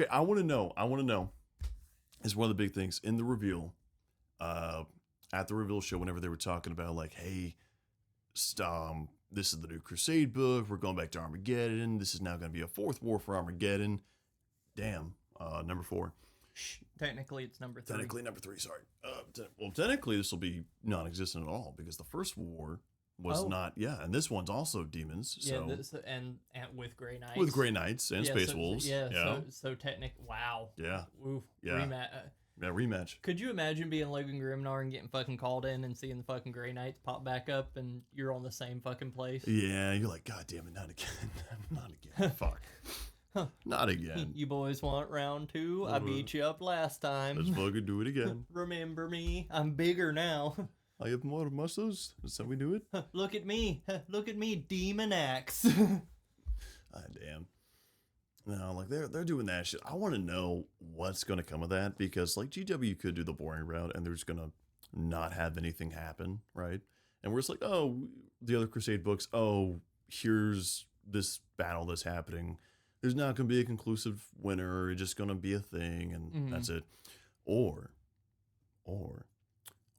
Okay, I want to know. Is one of the big things in the reveal, at the reveal show, whenever they were talking about like, hey, this is the new Crusade book. We're going back to Armageddon. This is now going to be a fourth war for Armageddon. Damn, number 4. Technically, it's number 3. Technically, number 3. Sorry. Well, technically, this will be non-existent at all because the first war was not. Yeah, and this one's also demons. So. Yeah, and with Grey Knights. With Grey Knights and Space Wolves. Yeah. So technically, wow. Yeah. Oof. Yeah. Rematch. Could you imagine being Logan Grimnar and getting fucking called in and seeing the fucking Grey Knights pop back up and you're on the same fucking place? Yeah, you're like, God damn it, not again. Not again. Fuck. Not again. You boys want round 2? I beat you up last time. Let's fucking do it again. Remember me? I'm bigger now. I have more muscles. That's how we do it. Look at me. Look at me, Demon Axe. Damn. No, like they're doing that shit. I want to know what's going to come of that because like GW could do the boring route and they're just going to not have anything happen, right? And we're just like, oh, the other Crusade books, oh, here's this battle that's happening. There's not going to be a conclusive winner. It's just going to be a thing and that's it. Or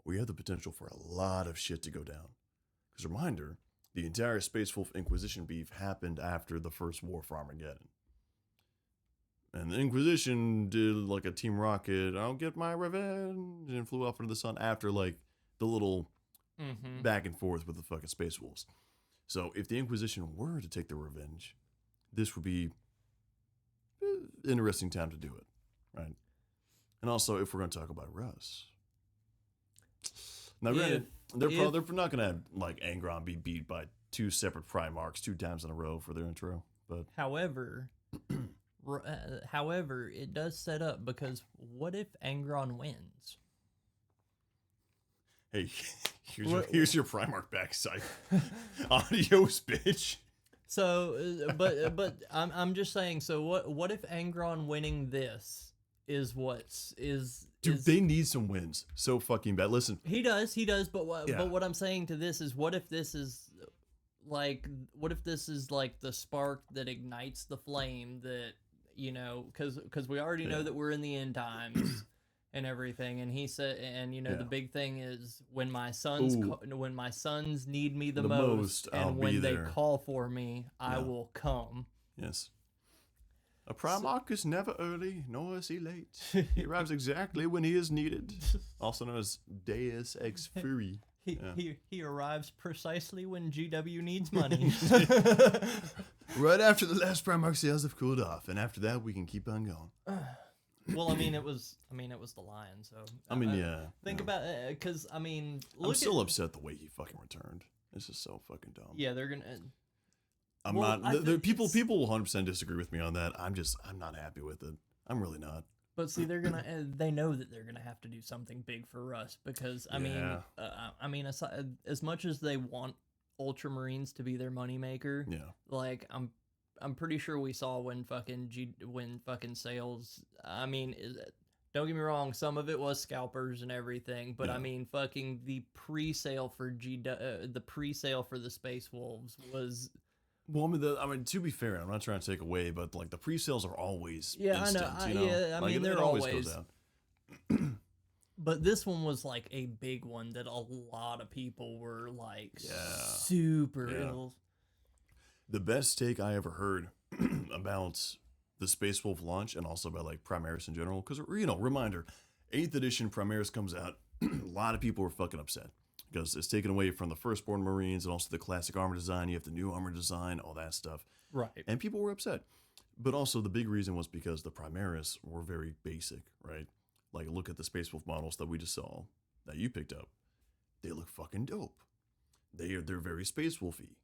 we have the potential for a lot of shit to go down. Because reminder, the entire Space Wolf Inquisition beef happened after the first war for Armageddon. And the Inquisition did like a Team Rocket, I'll get my revenge, and flew off into the sun after like the little back and forth with the fucking Space Wolves. So if the Inquisition were to take their revenge, this would be an interesting time to do it, right? And also, if we're going to talk about Russ. Now, granted, they're not going to have like Angron be beat by 2 separate Primarchs 2 times in a row for their intro. But however, it does set up because what if Angron wins? Hey, here's your Primarch backside. Adios, bitch. So, but I'm just saying. So what if Angron winning this is Dude, they need some wins so fucking bad. Listen, he does. But what I'm saying to this is, what if this is like the spark that ignites the flame that, you know, because we already know that we're in the end times and everything, and he said, and you know, the big thing is when my sons need me the most and when they call for me, I will come. Yes. A Primarch is never early, nor is he late. He arrives exactly when he is needed. Also known as Deus Ex Firey. He arrives precisely when GW needs money. Right after the last Primarch sales have cooled off, and after that we can keep on going. Well, it was the Lion, so think about it, because I'm still upset the way he fucking returned. This is so fucking dumb. Yeah, they're gonna. People will 100% disagree with me on that. I'm not happy with it. I'm really not. But see, they know that they're gonna have to do something big for Russ because as much as they want Ultramarines to be their moneymaker, like I'm pretty sure we saw when fucking sales. I mean, don't get me wrong, some of it was scalpers and everything, but I mean, fucking the pre-sale for the Space Wolves was. Well, I mean, to be fair, I'm not trying to take away, but like the pre-sales are always instant, I know. Yeah, I mean, they're always goes down. But this one was like a big one that a lot of people were like super ill. The best take I ever heard about the Space Wolf launch and also about like Primaris in general, because reminder, 8th edition Primaris comes out, a lot of people were fucking upset. Because it's taken away from the Firstborn Marines and also the classic armor design. You have the new armor design, all that stuff. Right. And people were upset. But also the big reason was because the Primaris were very basic, right? Like look at the Space Wolf models that we just saw, that you picked up. They look fucking dope. They're very Space Wolfy.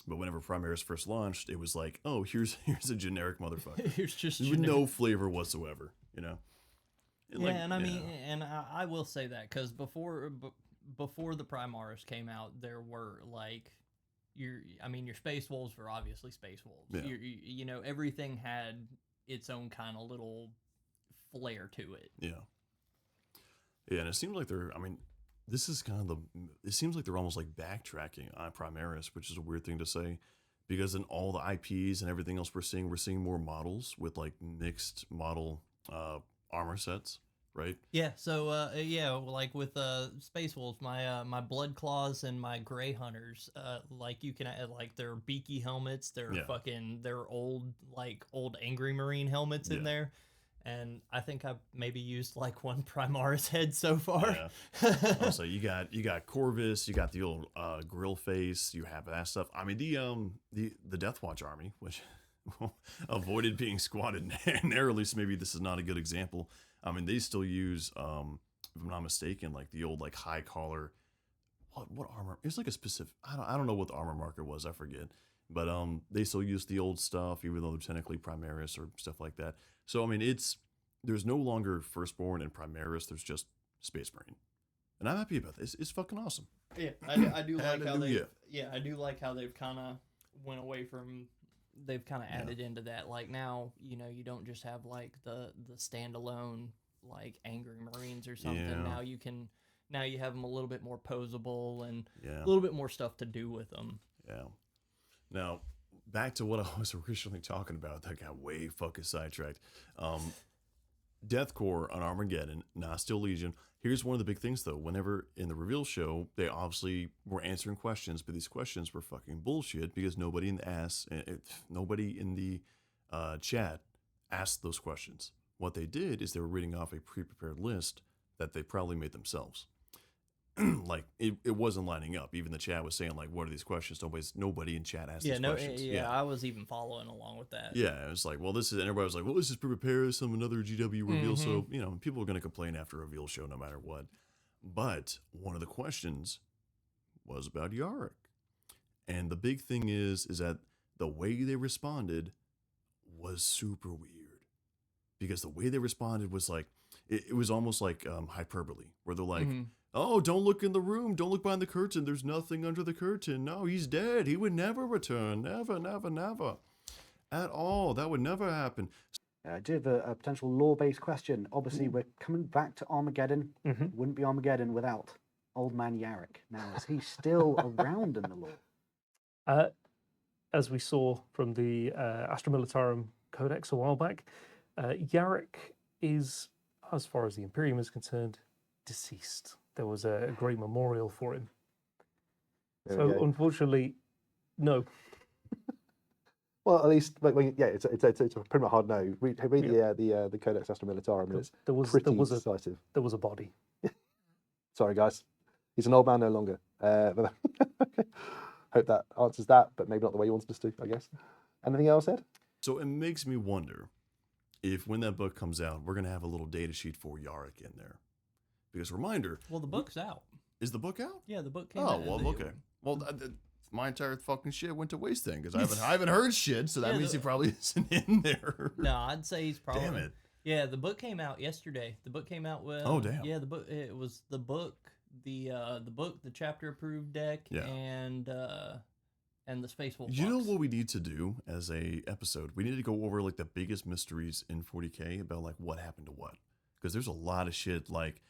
But whenever Primaris first launched, it was like, oh, here's a generic motherfucker. Here's just with no flavor whatsoever, you know? And I will say that because before the Primaris came out, there were like your Space Wolves were obviously Space Wolves. Yeah. Everything had its own kind of little flair to it. Yeah. Yeah, and it seems like it seems like they're almost like backtracking on Primaris, which is a weird thing to say because in all the IPs and everything else we're seeing more models with like mixed model armor sets, right? Yeah. So like with Space Wolves, my Blood Claws and my Gray Hunters, like you can add like their beaky helmets, their old Angry Marine helmets in there. And I think I've maybe used like one Primaris head so far. Yeah. Also, you got Corvus, you got the old grill face, you have that stuff. I mean, the Death Watch army, which avoided being squatted narrowly, so maybe this is not a good example. I mean, they still use, if I'm not mistaken, like the old like high collar. What armor? It's like a specific. I don't know what the armor marker was. I forget. But they still use the old stuff, even though they're technically Primaris or stuff like that. So I mean, there's no longer Firstborn and Primaris. There's just Space Marine, and I'm happy about this. It's fucking awesome. Yeah, I do like how they. Yeah, I do like how they've kind of went away from. They've kind of added into that. Like now, you know, you don't just have like the standalone like Angry Marines or something. Yeah. Now you have them a little bit more posable and a little bit more stuff to do with them. Yeah. Now, back to what I was originally talking about. That got way fucking sidetracked. Death Corps on Armageddon, not still Legion. Here's one of the big things, though. Whenever in the reveal show, they obviously were answering questions, but these questions were fucking bullshit because nobody in the chat asked those questions. What they did is they were reading off a pre-prepared list that they probably made themselves. Like it wasn't lining up. Even the chat was saying like, "What are these questions?" Nobody in chat asked these questions. Yeah, I was even following along with that. Yeah, it was like, well, this is. And everybody was like, well, this is pre-prepared, some another GW reveal. So you know, people are going to complain after a reveal show no matter what. But one of the questions was about Yarick, and the big thing is that the way they responded was super weird, because the way they responded was like it was almost like hyperbole, where they're like. Oh, don't look in the room. Don't look behind the curtain. There's nothing under the curtain. No, he's dead. He would never return. Never, never, never. At all. That would never happen. I do have a potential lore-based question. Obviously, we're coming back to Armageddon. Wouldn't be Armageddon without Old Man Yarick. Now, is he still around in the lore? As we saw from the Astra Militarum Codex a while back, Yarick is, as far as the Imperium is concerned, deceased. There was a great memorial for him. So unfortunately, no. Well, at least, it's a pretty much hard no. Read the Codex Astra Militarum, and it's pretty decisive. There was a body. Sorry, guys. He's an old man no longer. But hope that answers that, but maybe not the way you wanted us to, I guess. Anything else, Ed? So it makes me wonder if when that book comes out, we're going to have a little data sheet for Yarick in there. Because reminder... Well, the book's out. Is the book out? Yeah, the book came out. Oh, well, okay. Well, my entire fucking shit went to waste then, because I haven't heard shit, so that means he probably isn't in there. No, I'd say he's probably... Damn it. Yeah, the book came out yesterday. The book came out with... Oh, damn. Yeah, it was the book, the chapter approved deck, and the Space Wolf You know what we need to do as a episode? We need to go over like the biggest mysteries in 40K about like what happened to what. Because there's a lot of shit like...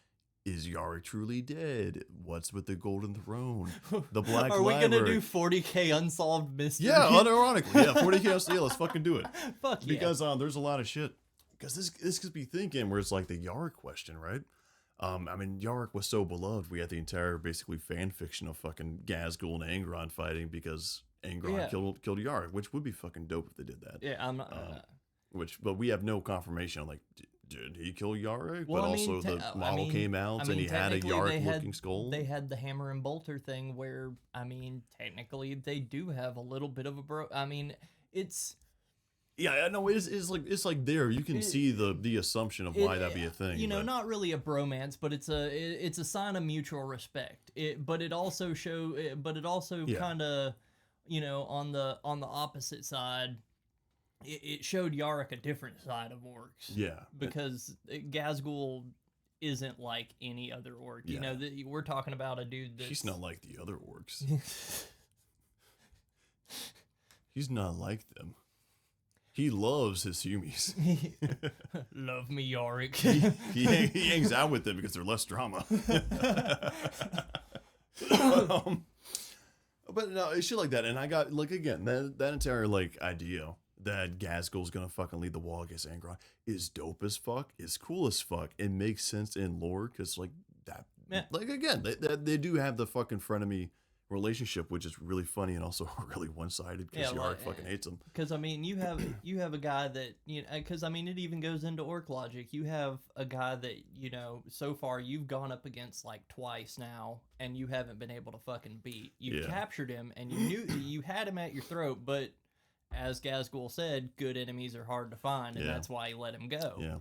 Is Yarick truly dead? What's with the Golden Throne? The Black Are we Library? Gonna do 40K unsolved mysteries? Yeah, unironically. Yeah, 40K unsolved. Yeah, let's fucking do it. Fuck yeah. Because there's a lot of shit. Because this could be thinking where it's like the Yarick question, right? I mean, Yarick was so beloved. We had the entire basically fan fiction of fucking Gazgul and Angron fighting because Angron killed Yarick, which would be fucking dope if they did that. Yeah, I'm not. But we have no confirmation on like. Did he kill Yarick? Well, but also the model came out and he had a Yarick-looking skull. They had the hammer and bolter thing where, I mean, technically they do have a little bit of a I mean, it's... Yeah, I know it's like there you can see the assumption of why that'd be a thing. You know, not really a bromance, but it's a sign of mutual respect. But it also kind of, you know, on the opposite side. It showed Yarick a different side of orcs. Yeah. Because Gazgul isn't like any other orc. Yeah. You know, we're talking about a dude that's... He's not like the other orcs. He's not like them. He loves his humies. Love me, Yarick. he hangs out with them because they're less drama. But no, it's shit like that. And I got, like, again, that entire, like, idea that Gazgul's gonna fucking lead the wall against Angron is dope as fuck. It's cool as fuck. It makes sense in lore because, like, that, like, again, they do have the fucking frenemy relationship, which is really funny and also really one-sided because Yarrick fucking hates him. Because I mean, you have a guy that, you know, because I mean, it even goes into orc logic. You have a guy that, you know, so far you've gone up against like twice now, and you haven't been able to fucking beat. You captured him, and you knew you had him at your throat, but as Gazgul said, good enemies are hard to find, and that's why he let him go. Yeah.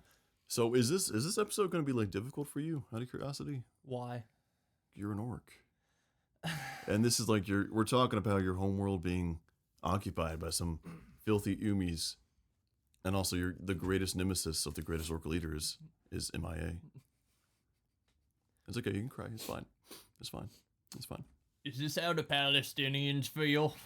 So is this episode going to be like difficult for you? Out of curiosity, why? You're an orc. And this is like we're talking about your homeworld being occupied by some filthy Umis, and also the greatest nemesis of the greatest orc leaders is MIA. It's okay, you can cry. It's fine. It's fine. It's fine. Is this how the Palestinians feel?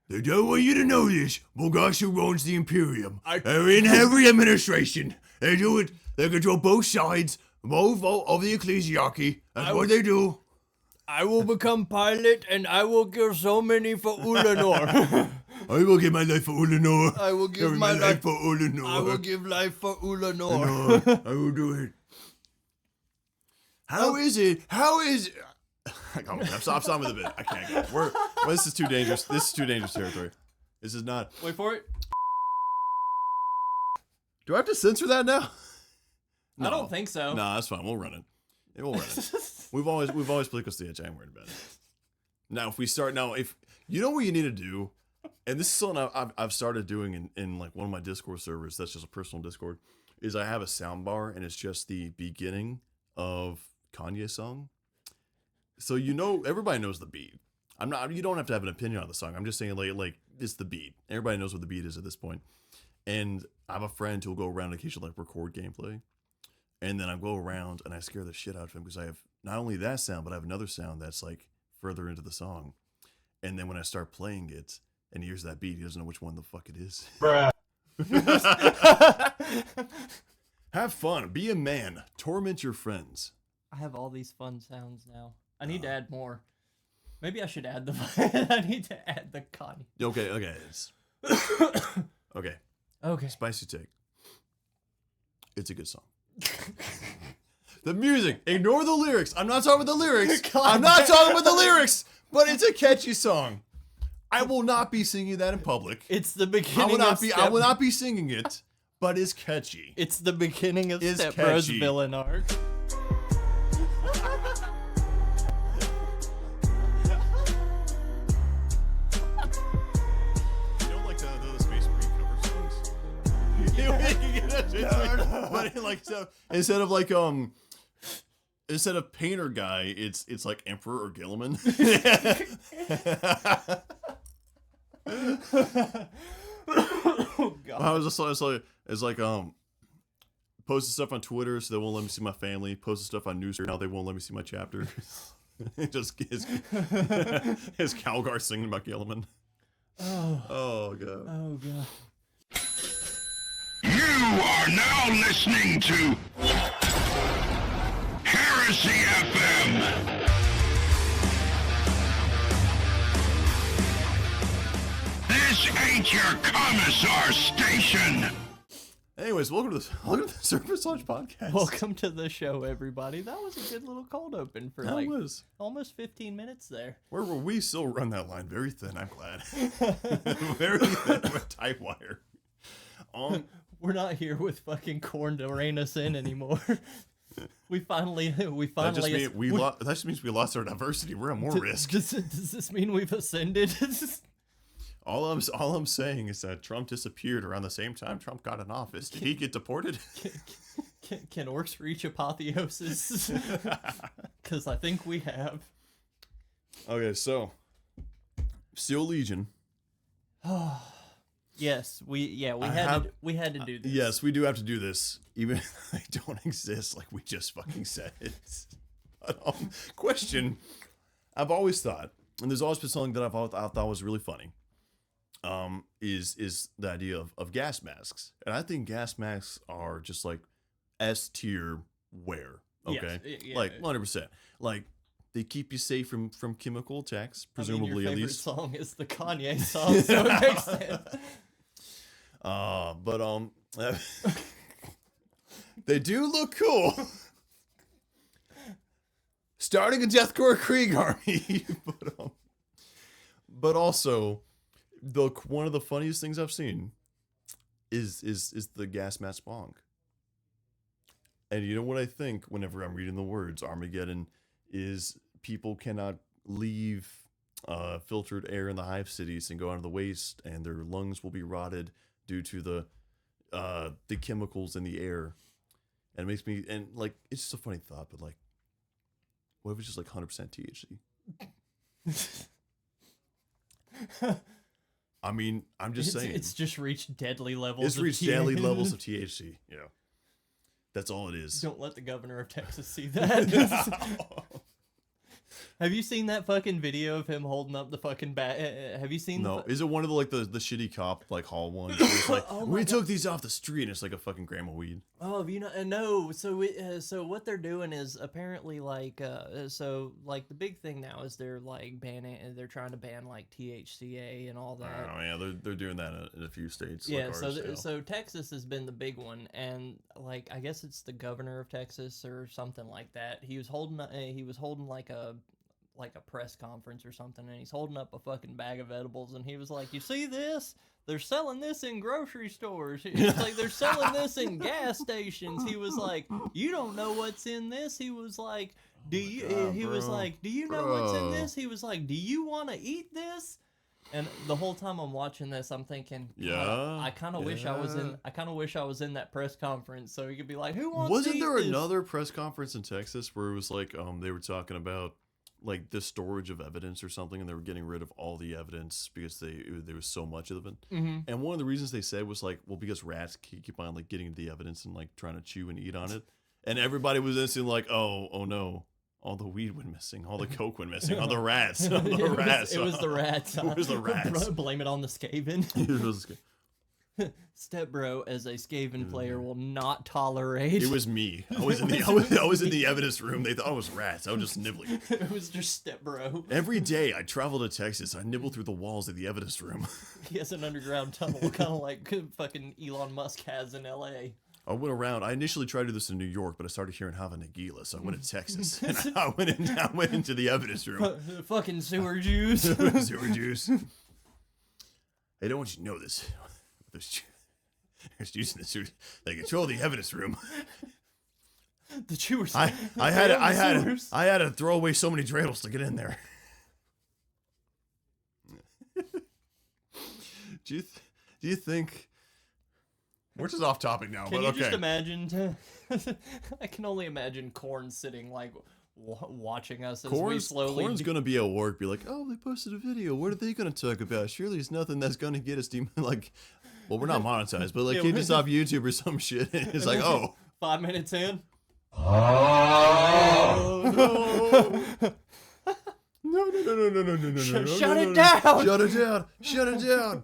They don't want you to know this. Bulgaria runs the Imperium. They're in heavy administration. They do it. They control both sides, both of the ecclesiarchy. That's what they do. I will become pilot, and I will kill so many for Ulanor. I will give my life for Ulanor. I will give my life for Ulanor. I will give life for Ulanor. I will do it. How is it? Stop with the bit. I can't go. This is too dangerous. This is too dangerous territory. This is not. Wait for it. Do I have to censor that now? No. I don't think so. No, that's fine. We'll run it. We'll run it. We've always played close to the edge. I ain't worried about it. Now, if you know what you need to do, and this is something I've started doing in like one of my Discord servers. That's just a personal Discord. Is I have a sound bar and it's just the beginning of Kanye's song. So you know, everybody knows the beat. You don't have to have an opinion on the song. I'm just saying like it's the beat. Everybody knows what the beat is at this point. And I have a friend who'll go around and occasionally like record gameplay. And then I go around and I scare the shit out of him because I have not only that sound, but I have another sound that's like further into the song. And then when I start playing it and he hears that beat, he doesn't know which one the fuck it is. Bruh. Have fun. Be a man. Torment your friends. I have all these fun sounds now. I need to add more. Maybe I should add I need to add the Kanye. Okay. Okay. Spicy take. It's a good song. The music. Ignore the lyrics. I'm not talking about the lyrics. I'm not talking about the lyrics. But it's a catchy song. I will not be singing that in public. It's the beginning. I will not be singing it. But it's catchy. It's the beginning of Step Bros villain arc. But like instead of painter guy, it's like Emperor or Gilliman. Oh, God. I was just it's like posting stuff on Twitter so they won't let me see my family. Posting stuff on News now they won't let me see my chapter. Just his Calgar singing about Gilliman. Oh God. Oh God. You are now listening to Heresy FM. This ain't your commissar station. Anyways, welcome to the Serpents Lodge podcast. Welcome to the show, everybody. That was a good little cold open for almost 15 minutes there. Where we still run that line very thin. I'm glad. Very thin with tight wire. We're not here with fucking corn to rein us in anymore. We finally. That just means we lost our diversity. We're at more risk. Does this mean we've ascended? All I'm saying is that Trump disappeared around the same time Trump got in office. Did he get deported? Can orcs reach apotheosis? Because I think we have. Okay, so Steel Legion. Yes, we had to do this. Yes, we do have to do this, even if they don't exist, like we just fucking said. Question: I've always thought, and there's always been something that I thought was really funny. Is the idea of gas masks, and I think gas masks are just like S tier wear. Okay, Yes, yeah. like 100%. Like they keep you safe from chemical attacks, presumably your at favorite least. song is the Kanye song, so it makes sense. But they do look cool. Starting a Deathcore Krieg army, but also one of the funniest things I've seen is the gas mask bonk. And you know what I think whenever I'm reading the words Armageddon is people cannot leave filtered air in the hive cities and go out of the waste, and their lungs will be rotted due to the chemicals in the air. And it makes me, and like, it's just a funny thought, but like, what if it's just like 100% THC? I mean, I'm just saying. It's just reached deadly levels. It's reached deadly levels of THC. Yeah. That's all it is. Don't let the governor of Texas see that. Have you seen that fucking video of him holding up the fucking bat? Have you seen? No, is it one of the like the shitty cop like hall ones? Where it's like, Oh my we God. took these off the street, and it's like a fucking gram of weed. Oh, have you know? No. So what they're doing is apparently like so like the big thing now is they're like they're trying to ban like THCA and all that. Oh yeah, they're doing that in a few states. Yeah, like so ours, so Texas has been the big one, and like I guess it's the governor of Texas or something like that. He was holding like a press conference or something, and he's holding up a fucking bag of edibles, and he was like, "You see this? They're selling this in grocery stores. It's like they're selling this in gas stations." He was like, "You don't know what's in this." He was like, "Do you?" God, he was bro. like, "Do you know what's in Bro. this?" He was like, "Do you want to eat this?" And the whole time I'm watching this, I'm thinking, Yeah, God, I kind of wish I was in. yeah. I kind of wish I was in that press conference so he could be like, "Who wants?" Wasn't to eat there this? another press conference in Texas where it was like they were talking about like the storage of evidence or something, and they were getting rid of all the evidence because there was so much of it. Mm-hmm. And one of the reasons they said was like, well, because rats keep on like getting the evidence and like trying to chew and eat on it, and everybody was instantly like, oh no, all the weed went missing, all the coke went missing, all the rats, all the rats. It was the rats. It was the rats. Blame it on the Skaven. It was, Stepbro, as a Skaven player, will not tolerate. it was me. I was in the I was in the evidence room. They thought it was rats. I was just nibbling. It was just Stepbro. Every day I travel to Texas, I nibble through the walls of the evidence room. He has an underground tunnel, kind of like fucking Elon Musk has in L.A. I went around. I initially tried to do this in New York, but I started hearing Hava Nagila, so I went to Texas. And I went into the evidence room. Fucking sewer juice. Sewer juice. I don't want you to know this. There's juice in the sewer. They control the evidence room. The chewers. I had to throw away so many dreidels to get in there. Do you think? We're just off topic now, Can but you okay. just imagine? I can only imagine Korn sitting like watching us as we slowly. Corn's gonna be at work, be like, "Oh, they posted a video. What are they gonna talk about? Surely there's nothing that's gonna get us like, well, we're not monetized, but like, Yeah, kick us off YouTube or some shit." And it's like, oh, 5 minutes in. no, Shut it down! Shut it down.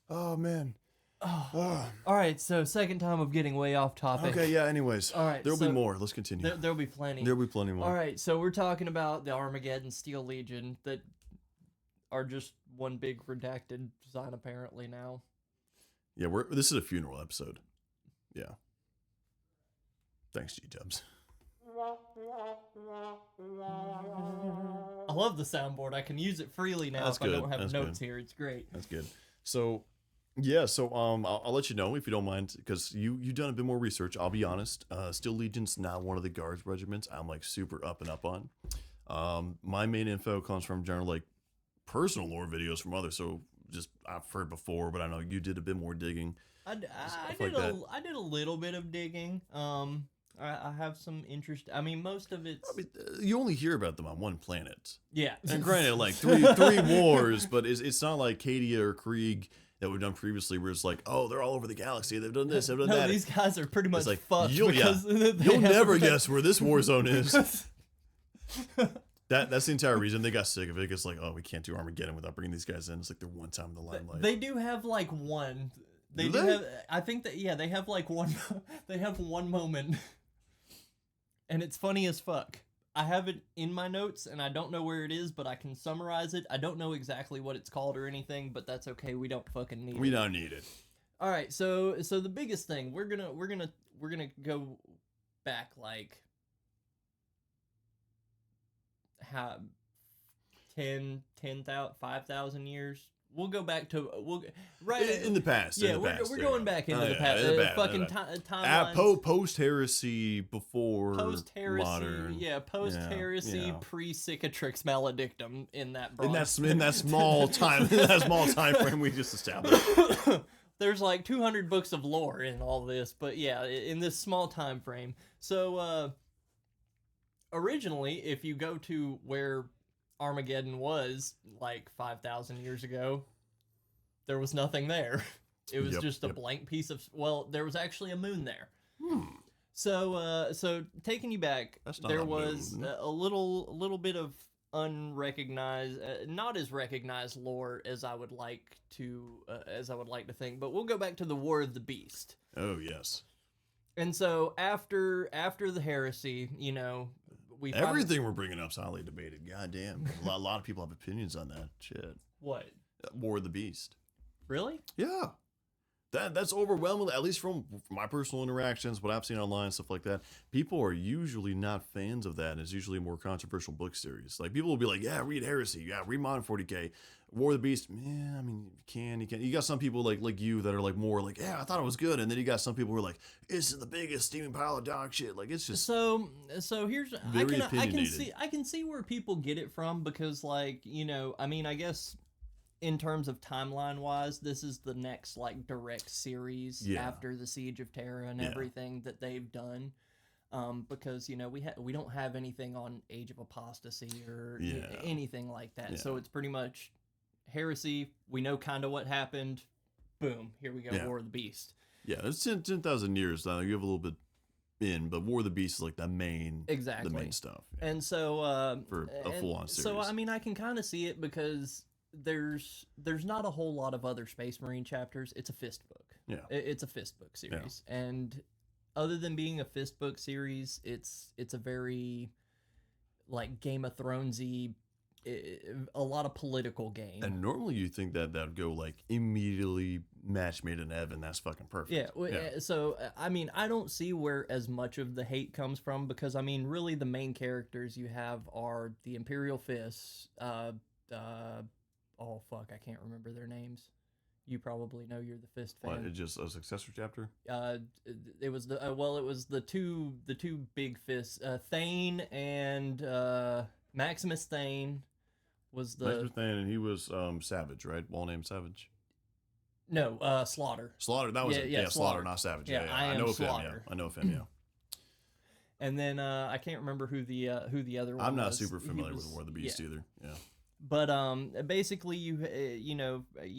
Oh man. All right, so second time of getting way off topic. Okay, yeah. Anyways, All right, there'll so be more. Let's continue. There'll be plenty. There'll be plenty more. All right, so we're talking about the Armageddon Steel Legion that are just one big redacted design apparently now. Yeah, this is a funeral episode. Yeah. Thanks, G-Dubs. I love the soundboard. I can use it freely now That's if I good, don't have that's notes good. here. It's great. That's good. So, yeah, I'll let you know if you don't mind, because you've done a bit more research. I'll be honest. Steel Legion's not one of the guards regiments I'm like super up and up on. My main info comes from general like personal lore videos from others. So just I've heard before, but I know you did a bit more digging. I like that. did a little bit of digging. I have some interest. I mean, most of it's You only hear about them on one planet. yeah. And granted, like three wars, but it's not like Cadia or Krieg that we've done previously, where it's like, oh, they're all over the galaxy. They've done this, they've done No, that. these guys are pretty much It's like fucked you'll because they you'll have never to- guess where this war zone is. That's the entire reason they got sick of it. It's like, oh, we can't do Armageddon without bringing these guys in. It's like their one time in the limelight. They do have like one They Do do they? have. I think that they have like one. They have one moment, and it's funny as fuck. I have it in my notes, and I don't know where it is, but I can summarize it. I don't know exactly what it's called or anything, but that's okay. We don't fucking need We it. don't need it. All right, so the biggest thing we're gonna go back like how 5,000 years. We'll go back to In the past. Yeah, in the past, we're yeah. going back into Oh, the yeah, past. in the past, Fucking in the past. timelines. Post heresy, before Post heresy, modern. post heresy, yeah. pre cicatrix maledictum in that. In broad that small time frame we just established. There's like 200 books of lore in all this, but yeah, in this small time frame. So originally, if you go to where Armageddon was like 5,000 years ago, there was nothing there. It was just a blank piece of. Well, there was actually a moon there. So taking you back, there was a little bit of unrecognized, not as recognized lore as I would like to think. But we'll go back to the War of the Beast. Oh yes. And so after the heresy, we Everything we're bringing up is highly debated. God damn. A lot of people have opinions on that shit. What? War of the Beast. Really? Yeah. That's overwhelming, at least from my personal interactions, what I've seen online, stuff like that. People are usually not fans of that, and it's usually a more controversial book series. Like, people will be like, yeah, read Heresy, yeah, read Modern 40K. War of the Beast, man, I mean, you can. You got some people like you that are like more like, yeah, I thought it was good, and then you got some people who are like, this is the biggest steaming pile of dog shit. Like, it's just so here's very I opinionated. can see where people get it from, because like, I mean, I guess in terms of timeline wise, this is the next like direct series after the Siege of Terra and everything that they've done. Because we don't have anything on Age of Apostasy or anything like that. So it's pretty much Heresy. We know kind of what happened. Boom, here we go. War of the Beast. Yeah, it's 10,000 years. Now you have a little bit in, but War of the Beast is like the main stuff. Yeah. And so for a full-on series. So I mean, I can kind of see it because there's not a whole lot of other Space Marine chapters. It's a fist book. Yeah, it's a fist book series, and other than being a fist book series, it's a very like Game of Thronesy, a lot of political game. And normally you think that would go like immediately match made in heaven. That's fucking perfect. Yeah. So I mean, I don't see where as much of the hate comes from, because I mean, really the main characters you have are the Imperial Fists. Oh fuck, I can't remember their names. You probably know, you're the Fist fan. What, it's just a successor chapter? It was the two big fists. Thane and Maximus Thane was the Maximus Thane, and he was Savage, right? Wall name Savage. No, Slaughter. Slaughter, that was it. Yeah, Slaughter, not Savage. Yeah, I know Slaughter. I know of him. Yeah. And then I can't remember who the other one was. I'm not super familiar with War of the Beast either. Yeah. But basically you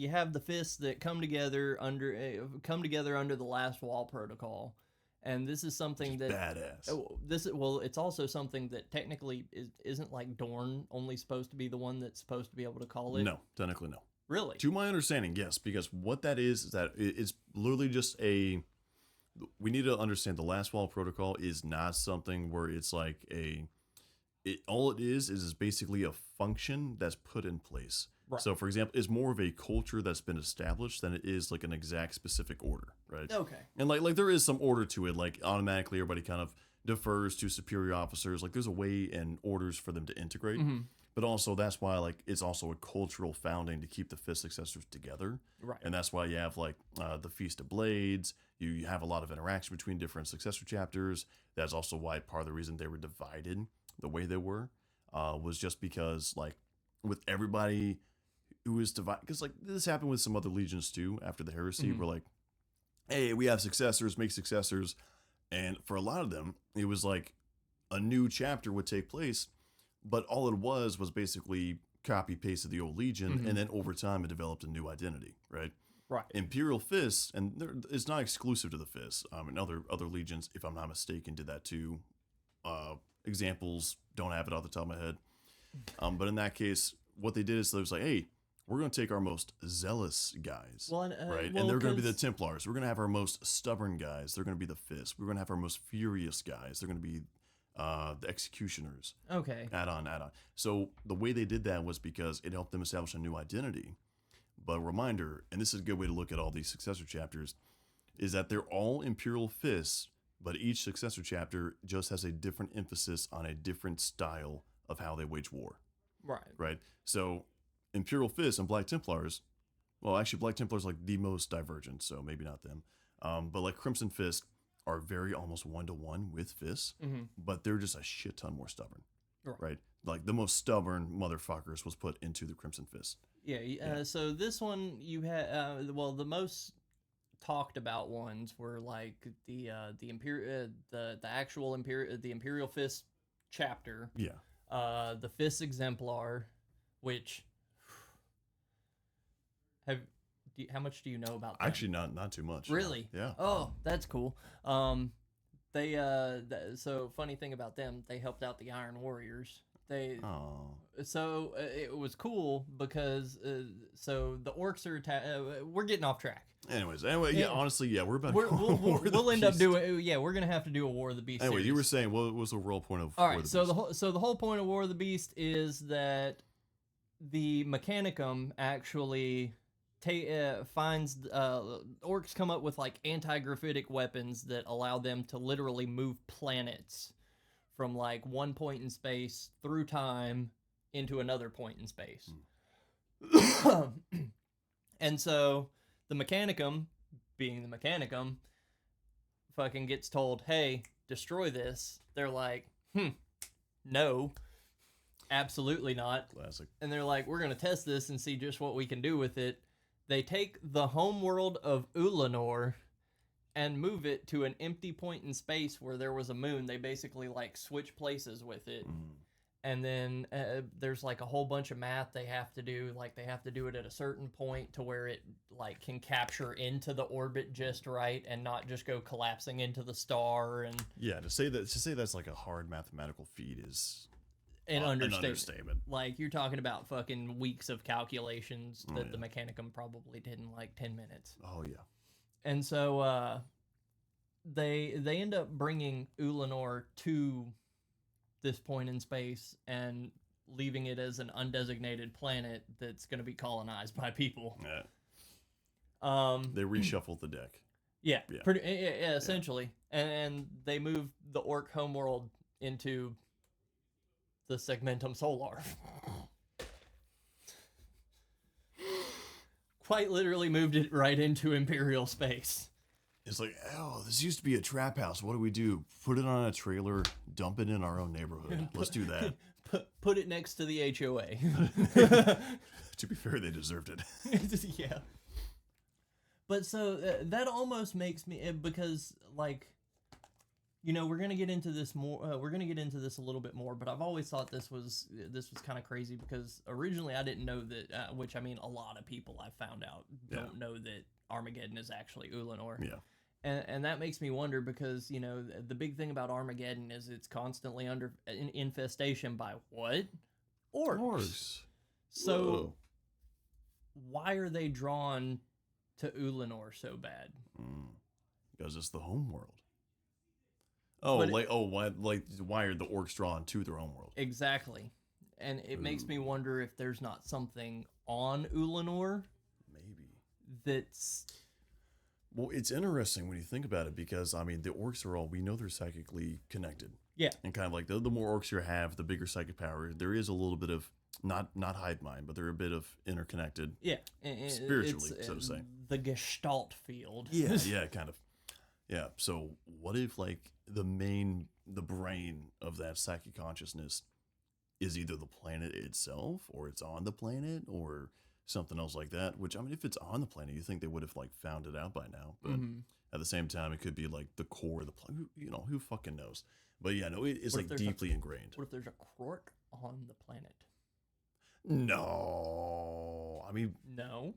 have the fists that come together under the Last Wall Protocol, and this is something that badass. It's also something that technically isn't like Dorn only supposed to be the one that's supposed to be able to call it. No, technically no. Really? To my understanding, yes, because what that is that it's literally just we need to understand the Last Wall Protocol is not something where it's like all it is basically a function that's put in place. Right. So, for example, it's more of a culture that's been established than it is like an exact specific order, right? Okay. And like there is some order to it. Like automatically, everybody kind of defers to superior officers. Like there's a way and orders for them to integrate. Mm-hmm. But also that's why like it's also a cultural founding to keep the Fist successors together. Right. And that's why you have like the Feast of Blades. You have a lot of interaction between different successor chapters. That's also why part of the reason they were divided the way they were was just because like with everybody who was divided, because like this happened with some other legions too after the heresy. We're like, hey, we have successors, make successors. And for a lot of them, it was like a new chapter would take place, but all it was basically copy paste of the old legion, and then over time it developed a new identity, right? Right. Imperial Fists, and it's not exclusive to the Fists. And other legions, if I'm not mistaken, did that too. Examples don't have it off the top of my head. But in that case, what they did is they was like, hey, we're going to take our most zealous guys, Well, right? well, And they're going to be the 'cause- Templars. We're going to have our most stubborn guys. They're going to be the Fists. We're going to have our most furious guys. They're going to be the Executioners. Okay. Add on. So the way they did that was because it helped them establish a new identity. But a reminder, and this is a good way to look at all these successor chapters, is that they're all Imperial Fists, but each successor chapter just has a different emphasis on a different style of how they wage war. Right? So Imperial Fists and Black Templars, well, actually, Black Templars like the most divergent, so maybe not them. But like Crimson Fist are very almost 1-to-1 with Fists, but they're just a shit ton more stubborn. Right? Like the most stubborn motherfuckers was put into the Crimson Fist. Yeah. So this one you had, the most talked about ones were like the Imperial Fist chapter. Yeah. The Fist Exemplar, which how much do you know about that? Actually, not too much. Really? Yeah. Oh, that's cool. So funny thing about them, they helped out the Iron Warriors. So it was cool because so the orcs are we're getting off track. Anyway, yeah, honestly, yeah, we're about we'll end up doing we're gonna have to do a War of the Beast. Anyway, series. you were saying what was the real point of all War right? of the Beast? So the whole point of War of the Beast is that the Mechanicum actually finds orcs come up with like anti-graphitic weapons that allow them to literally move planets from like one point in space through time into another point in space. And so the Mechanicum, being the Mechanicum, fucking gets told, hey, destroy this. They're like, no, absolutely not. Classic. And they're like, we're going to test this and see just what we can do with it. They take the homeworld of Ulanor and move it to an empty point in space where there was a moon. They basically like switch places with it. And then there's like a whole bunch of math they have to do. Like they have to do it at a certain point to where it like can capture into the orbit just right and not just go collapsing into the star. And yeah, to say that's like a hard mathematical feat is an understatement. understatement. Like you're talking about fucking weeks of calculations that the Mechanicum probably did in like 10 minutes. Oh yeah. And so they end up bringing Ulanor to this point in space and leaving it as an undesignated planet that's going to be colonized by people. Yeah. They reshuffled the deck. Yeah. Essentially. And they moved the orc homeworld into the Segmentum Solar. Quite literally moved it right into Imperial space. It's like, oh, this used to be a trap house. What do we do? Put it on a trailer, dump it in our own neighborhood. Let's do that. Put it next to the HOA. To be fair, they deserved it. Yeah. But so that almost makes me, because like, you know, we're gonna get into this more. We're gonna get into this a little bit more. But I've always thought this was kind of crazy because originally I didn't know that. Which I mean, a lot of people I've found out don't know that Armageddon is actually Ulanor. Yeah. And that makes me wonder because, you know, the big thing about Armageddon is it's constantly under infestation by what? Orcs. So Whoa. why are they drawn to Ulanor so bad? Because it's the homeworld. Oh, why are the orcs drawn to their homeworld? Exactly. And it makes me wonder if there's not something on Ulanor Maybe. that's... Well, it's interesting when you think about it because, I mean, the orcs are all, we know they're psychically connected. Yeah. And kind of like the more orcs you have, the bigger psychic power. There is a little bit of, not hive mind, but they're a bit of interconnected. Yeah. Spiritually, so to say. The Gestalt field. Yeah, yeah, kind of. Yeah, so what if, like, the brain of that psychic consciousness is either the planet itself, or it's on the planet, or something else like that? Which, I mean, if it's on the planet, you think they would have, like, found it out by now. But at the same time, it could be, like, the core of the planet. You know, who fucking knows? But, yeah, no, it's, like, deeply ingrained. What if there's a Krork on the planet? No. I mean... No.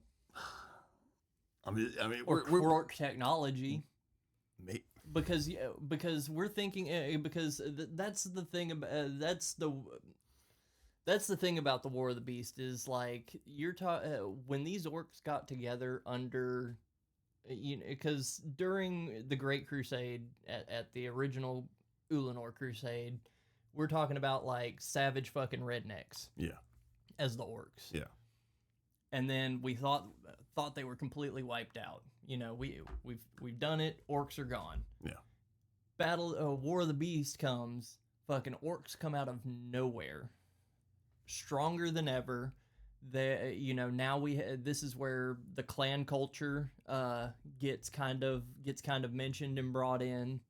I mean, or Krork technology. Because we're thinking because that's the thing about That's the thing about the War of the Beast is like when these orcs got together under, because during the Great Crusade at the original Ulanor Crusade, we're talking about like savage fucking rednecks. Yeah. As the orcs. Yeah. And then we thought they were completely wiped out. We've done it. Orcs are gone. Yeah. War of the Beast comes. Fucking orcs come out of nowhere, stronger than ever. Now this is where the clan culture gets kind of mentioned and brought in.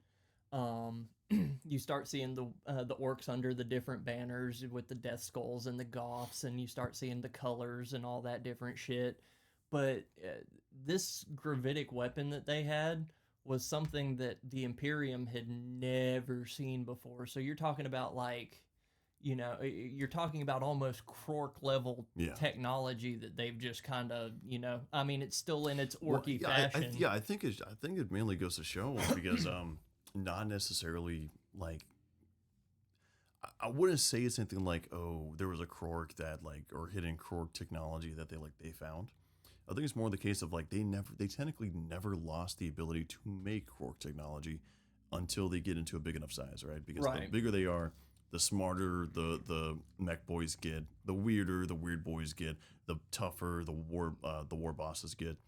You start seeing the orcs under the different banners with the death skulls and the goths, and you start seeing the colors and all that different shit. But this gravitic weapon that they had was something that the Imperium had never seen before. So you're talking about you're talking about almost Krork level technology that they've just kind of, I mean, it's still in its orky fashion. I think it mainly goes to show because not necessarily like, I wouldn't say it's anything like, oh, there was a Krork that or hidden Krork technology that they found. I think it's more the case of they technically never lost the ability to make Krork technology until they get into a big enough size, right? Because the bigger they are, the smarter the mech boys get, the weirder the weird boys get, the tougher the war bosses get,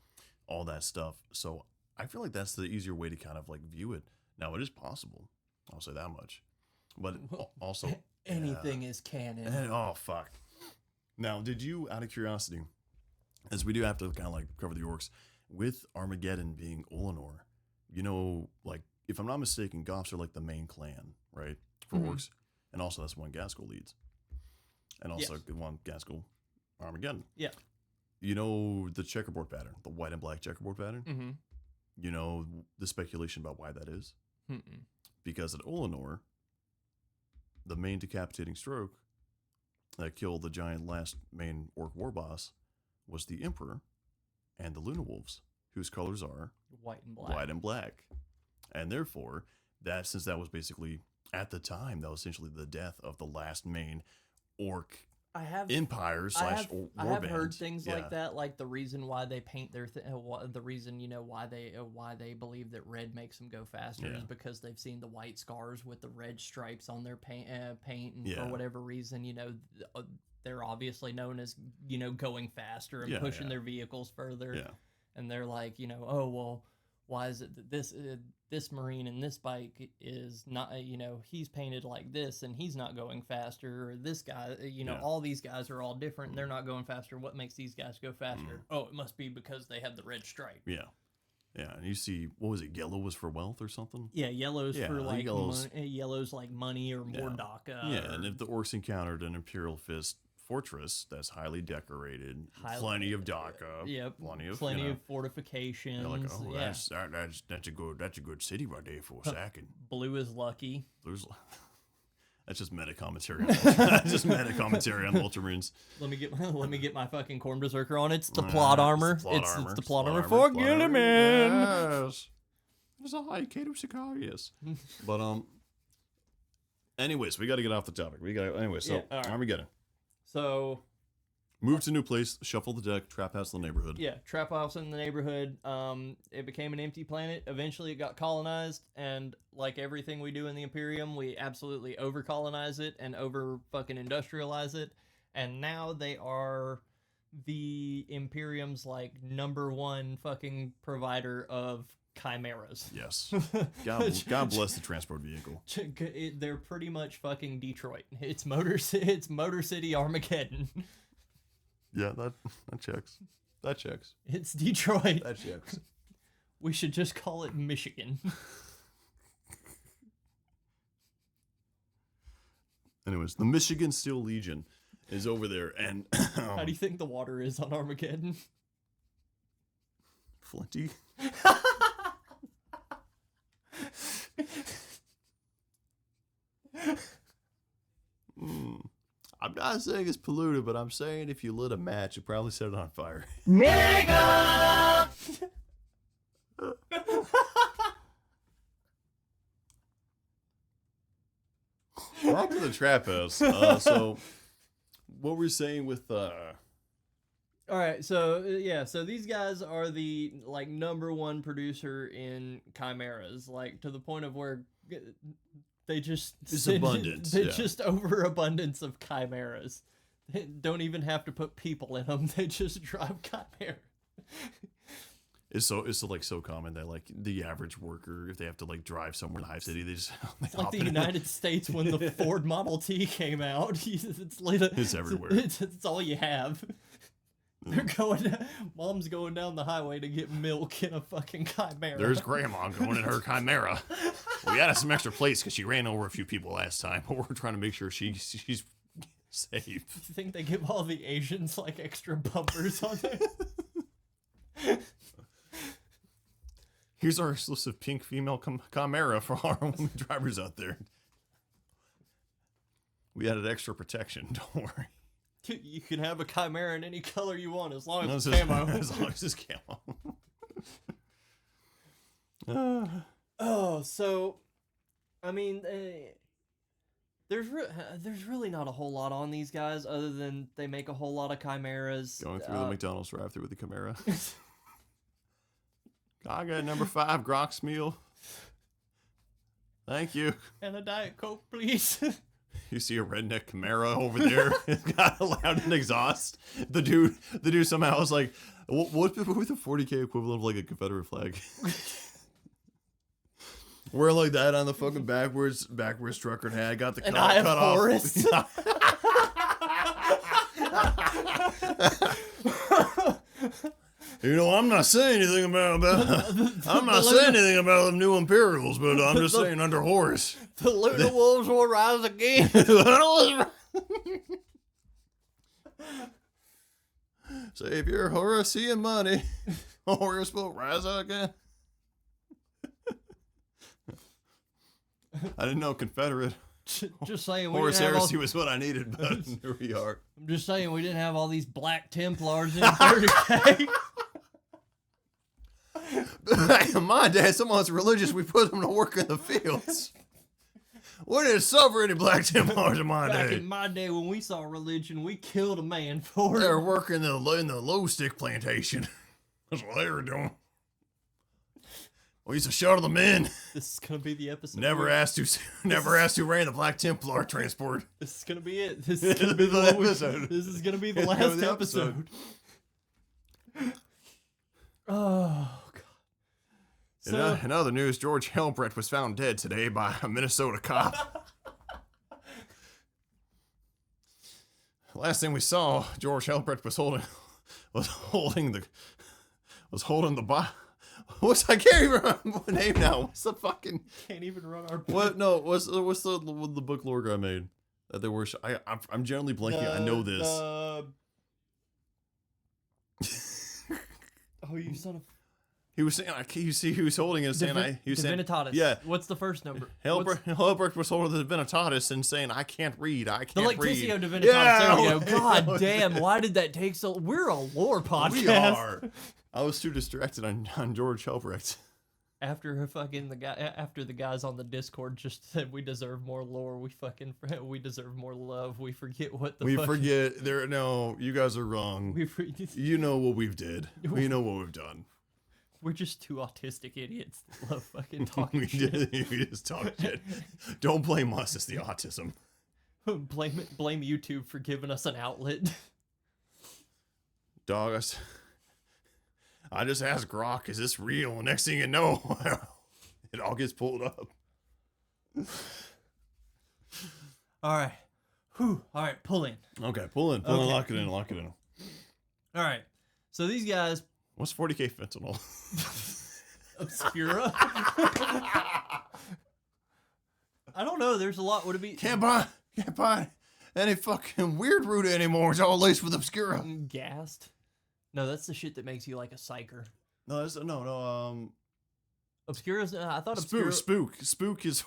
all that stuff. So I feel like that's the easier way to kind of view it. Now it is possible, I'll say that much, but also anything is canon. Oh fuck! Now, did you, out of curiosity, as we do have to kind of cover the orcs, with Armageddon being Ulanor, if I'm not mistaken, Goths are the main clan, right, for orcs, and also that's one Gaskell leads, and also one Gaskell Armageddon. Yeah. The checkerboard pattern, the white and black checkerboard pattern. Mm-hmm. The speculation about why that is. Mm-mm. Because at Ulanor, the main decapitating stroke that killed the giant last main orc war boss was the Emperor and the Luna Wolves, whose colors are white and black. White and black. And therefore, since that was basically, at the time, that was essentially the death of the last main orc empire / war I have band. heard things like that, like the reason why they paint their the reason why they believe that red makes them go faster is because they've seen the white scars with the red stripes on their paint, and for whatever reason, they're obviously known as going faster and pushing their vehicles further. Yeah. And they're like, oh well, why is it that this Marine in this bike is not, he's painted like this and he's not going faster, or this guy, all these guys are all different and they're not going faster. What makes these guys go faster? Oh, it must be because they have the red stripe. Yeah. Yeah. And you see, what was it? Yellow was for wealth or something? Yeah. Yellow's for yellow's like money or Mordaka. Yeah. And if the orcs encountered an Imperial Fist fortress that's highly decorated, plenty of Daka, plenty of fortifications. You're like, oh, that's a good city right there for a second. Blue is lucky. That's just meta commentary. Just meta commentary on Ultramarines. Let me get my fucking Corn Berserker on. It's the plot armor. It's the plot armor for Gilliman. Yes. It's a high Kato Sicarius. But anyways, we got to get off the topic. Armageddon. So, move to a new place, shuffle the deck, trap house in the neighborhood. Yeah, trap house in the neighborhood. It became an empty planet. Eventually, it got colonized, and like everything we do in the Imperium, we absolutely over-colonize it and over-fucking industrialize it. And now they are the Imperium's #1 fucking provider of chimeras. Yes. God bless the transport vehicle. They're pretty much fucking Detroit. It's Motor City Armageddon. Yeah, that checks. That checks. It's Detroit. That checks. We should just call it Michigan. Anyways, the Michigan Steel Legion is over there, and how do you think the water is on Armageddon? Flinty. I'm not saying it's polluted, but I'm saying if you lit a match, you'd probably set it on fire. Mega! Back to the trap house. So what we're saying with All right, so yeah, so these guys are the like #1 producer in chimeras, like to the point of where they just It's abundance. They just overabundance of chimeras. They don't even have to put people in them; they just drive chimeras. It's so common that like the average worker, if they have to like drive somewhere in the city, they just It's like the United States when the Ford Model T came out. It's everywhere. It's all you have. They're mom's going down the highway to get milk in a fucking chimera. There's grandma going in her chimera. We added some extra plates because she ran over a few people last time, but we're trying to make sure she's safe. You think they give all the Asians like extra bumpers on there? Here's our exclusive pink female chimera for our women drivers out there. We added extra protection. Don't worry. You can have a chimera in any color you want as long as No, it's camo. As long as it's camo. Oh, so I mean, there's really not a whole lot on these guys other than they make a whole lot of chimeras. Going through the McDonald's drive-thru with the chimera. I got number 5 Grox meal. Thank you. And a Diet Coke, please. You see a redneck Camaro over there. It's got a loud and exhaust. The dude somehow was like, what's the 40K equivalent of like a Confederate flag? Wearing like that on the fucking backwards trucker hat. Got the cut off. Forest. You know, I'm not saying anything about I'm not saying anything about the new Imperials, but I'm just saying under Horus. The Luna Wolves will rise again. Save your Horus-ian money. Horus will rise again. I didn't know Confederate. Just saying, Horus heresy was what I needed, but here we are. I'm just saying we didn't have all these Black Templars in 30K. Back in my day, someone's religious, we put them to work in the fields. We didn't suffer any Black Templars in my Back day. in my day, when we saw religion, we killed a man for They it. were working in the low stick plantation. That's what they were doing. We used to shuttle them in. This is gonna be the episode. Never asked who ran the Black Templar transport. This is gonna be it. This is gonna be the episode. This is gonna be the It's last gonna be the episode. Oh god. So, In other news, George Helbrecht was found dead today by a Minnesota cop. Last thing we saw, George Helbrecht was holding the I can't even remember the name now. What's the fucking can't even run our what? No, what's the book lore guy made that they were? I'm generally blanking. I know this. Oh, you son of. He was saying, he was holding it and saying, he was saying, Divinitatis. yeah. What's the first number? Helbrecht was holding the Divinitatis and saying, I can't read. The read. Lectitio Divinitatis. Yeah. There we go. God damn, why did that take so? We're a lore podcast. We are. I was too distracted on George Helbrecht. After the guys on the Discord just said we deserve more lore, we deserve more love. We forget what the forget there. No, you guys are wrong. You know what we've did. We know what we've done. We're just two autistic idiots that love fucking talking shit. We just talk shit. Don't blame us. It's the autism. Blame YouTube for giving us an outlet. Dog, I just asked Grok, is this real? And next thing you know, it all gets pulled up. All right. Whew. All right, pull in. Okay, pull in, Okay. lock it in. All right. So these guys, What's 40K fentanyl? Obscura. I don't know. There's a lot. Would it be Can't buy any fucking weird root anymore. It's all laced with Obscura. gassed? No, that's the shit that makes you like a psyker. No, that's no. Obscura's. I thought Obscura. Spook is.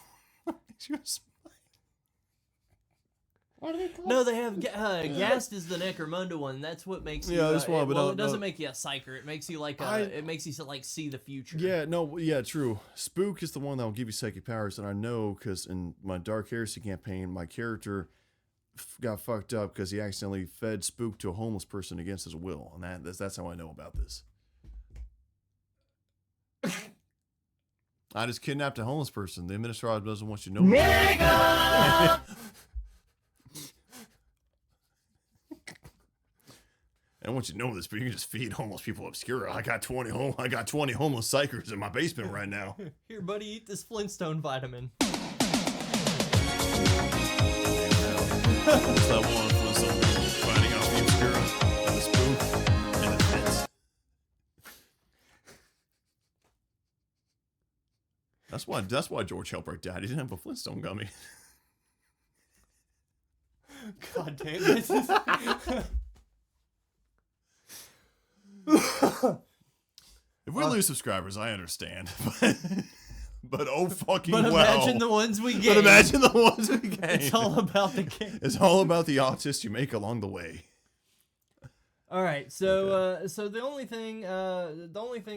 What do they call No, they have gassed is the Necromunda one. That's what makes you. Yeah, this one, but it doesn't make you a psyker. It makes you like it makes you like see the future. Yeah, true. Spook is the one that will give you psychic powers, and I know because in my Dark Heresy campaign, my character got fucked up because he accidentally fed spook to a homeless person against his will, and that's how I know about this. I just kidnapped a homeless person. The administrator doesn't want you to know. Nigga! I don't want you to know this, but you can just feed homeless people obscura. I got 20 homeless psychers in my basement right now. Here, buddy, eat this Flintstone vitamin. It's that one Flintstone fighting off the obscura and the spook and the pits. That's why George Helbrecht died. He didn't have a Flintstone gummy. God damn it. If we lose subscribers, I understand. But oh fucking But well. imagine the ones we get. But imagine the ones we gain. It's all about the game. It's all about the artists you make along the way. All right, so so the only thing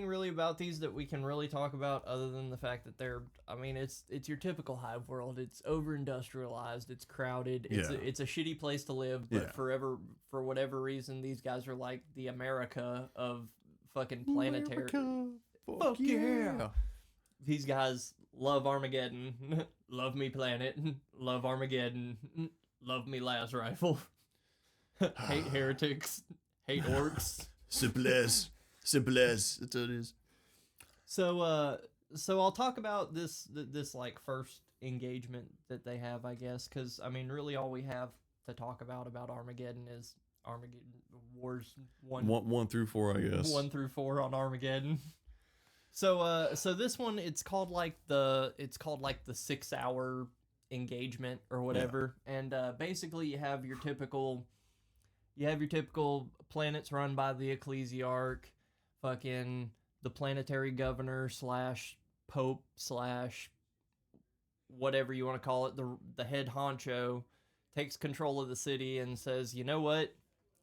really about these that we can really talk about, other than the fact that it's your typical hive world. It's over industrialized. It's crowded. It's a shitty place to live. But for whatever reason, these guys are like the America of fucking planetary. Fuck yeah. These guys love Armageddon, love me planet, love Armageddon, love me las rifle, hate heretics, hate orcs. Simple as. That's what it is. So I'll talk about this like first engagement that they have, I guess, because I mean, really, all we have to talk about Armageddon is Armageddon Wars 1 through 4, I guess. 1 through 4 on Armageddon. So this one, it's called like the 6-hour engagement or whatever, and basically you have your typical planets run by the ecclesiarch, fucking the planetary governor / pope / whatever you want to call it, the head honcho takes control of the city and says, you know what,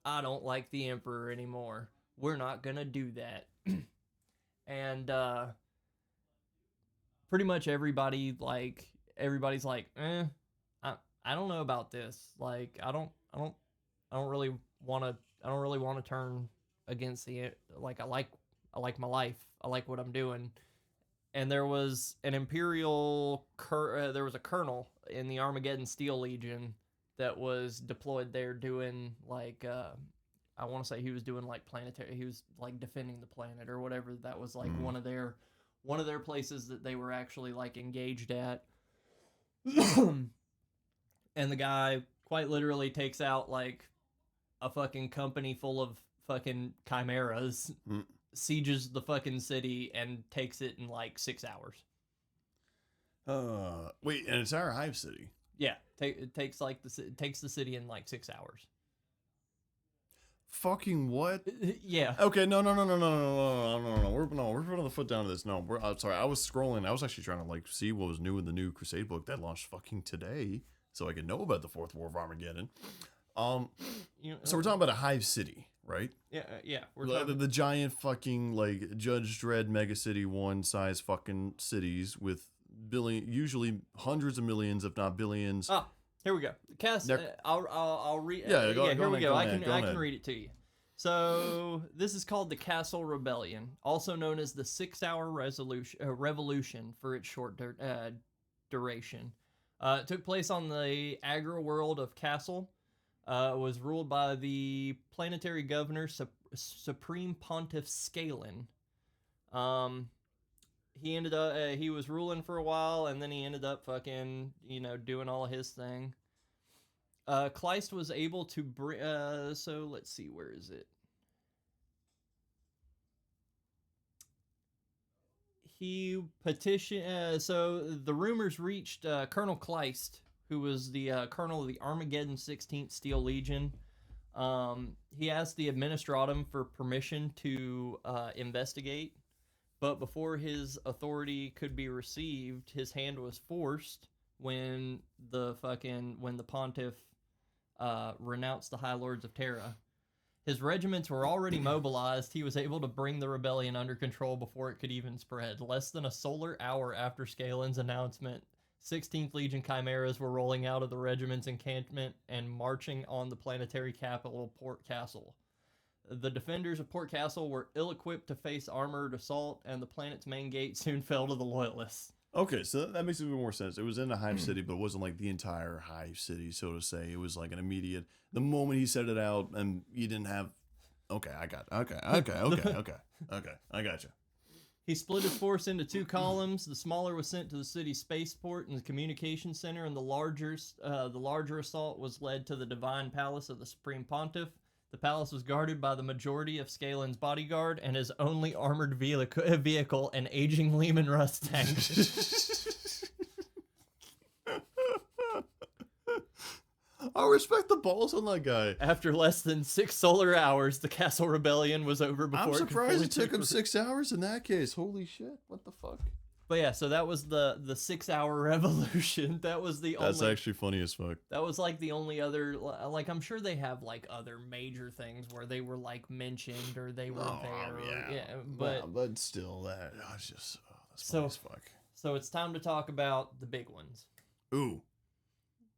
I don't like the emperor anymore. We're not gonna do that. And pretty much everybody's like, I don't know about this. Like, I don't really want to turn against the, like, I like my life. I like what I'm doing. And there was an there was a colonel in the Armageddon Steel Legion that was deployed there doing like, I want to say he was doing like planetary. He was like defending the planet or whatever. That was like one of their places that they were actually like engaged at. And the guy quite literally takes out like a fucking company full of fucking chimeras, sieges the fucking city, and takes it in like 6 hours. Wait, an entire hive city? Yeah, it takes the city in like 6 hours. Fucking what? Yeah. Okay, no. We're putting the foot down to this. No, sorry. I was scrolling. I was actually trying to like see what was new in the new Crusade book that launched fucking today, so I could know about the Fourth War of Armageddon. So we're talking about a hive city, right? Yeah. We're talking the giant fucking like Judge Dredd mega city one size fucking cities with usually hundreds of millions, if not billions. Here we go. I'll read. Yeah, here we go. I can read it to you. So this is called the Castle Rebellion, also known as the 6-hour revolution for its short duration. It took place on the agro world of Castle. Was ruled by the planetary governor Supreme Pontiff Scalen. He was ruling for a while, and then he ended up fucking, doing all of his thing. Kleist was able to bring, so let's see, where is it? He petitioned, so the rumors reached Colonel Kleist, who was the colonel of the Armageddon 16th Steel Legion. He asked the administratum for permission to investigate. But before his authority could be received, his hand was forced when the pontiff renounced the High Lords of Terra. His regiments were already mobilized. He was able to bring the rebellion under control before it could even spread. Less than a solar hour after Scalen's announcement, 16th Legion chimeras were rolling out of the regiment's encampment and marching on the planetary capital, Port Castle. The defenders of Port Castle were ill-equipped to face armored assault, and the planet's main gate soon fell to the loyalists. Okay, so that makes a bit more sense. It was in the Hive City, but it wasn't like the entire Hive City, so to say. It was like an immediate. The moment he said it out, and you didn't have. Okay, I got. Okay, I got you. He split his force into 2 columns. The smaller was sent to the city's spaceport and the communication center, and the larger assault was led to the Divine Palace of the Supreme Pontiff. The palace was guarded by the majority of Scalen's bodyguard and his only armored vehicle, an aging Lehman Russ tank. I respect the balls on that guy. After less than 6 solar hours, the Castle Rebellion was over before I'm it could surprised fully it took take him root. 6 hours in that case. Holy shit. What the fuck? But yeah, so that was the 6-hour revolution. That was the That's only. actually funny as fuck. That was like the only other. Like I'm sure they have like other major things where they were like mentioned or they were there. But still, that's just that's So- funny as fuck. So it's time to talk about the big ones. Ooh.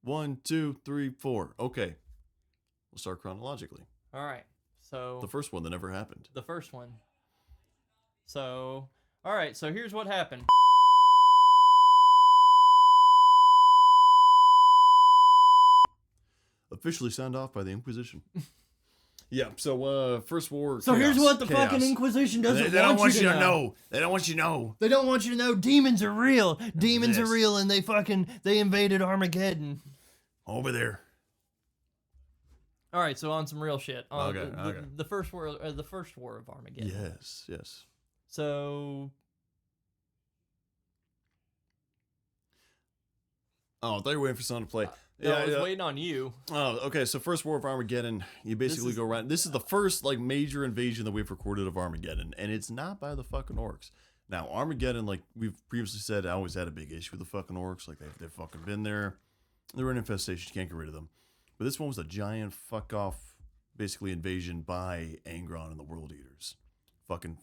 1, 2, 3, 4. Okay. We'll start chronologically. All right. So The first one that never happened. the first one. So all right. So here's what happened. Officially signed off by the Inquisition. Yeah, so First War. So here's chaos, what the chaos. fucking Inquisition doesn't They don't want you to know. know. They don't want you to know. They don't want you to know demons are real. Demons are Yes. real, and they invaded Armageddon. Over there. All right, so on some real shit. On Okay, okay. The first war of Armageddon. Yes, yes. So Oh, I thought you were waiting for someone to play. I was waiting on you. Oh, okay. So First War of Armageddon, you basically is- go around. This is the first like major invasion that we've recorded of Armageddon, and it's not by the fucking orcs. Now Armageddon, like we've previously said, I always had a big issue with the fucking orcs. Like they've fucking been there. They're an infestation. You can't get rid of them. But this one was a giant fuck off, basically invasion by Angron and the World Eaters, fucking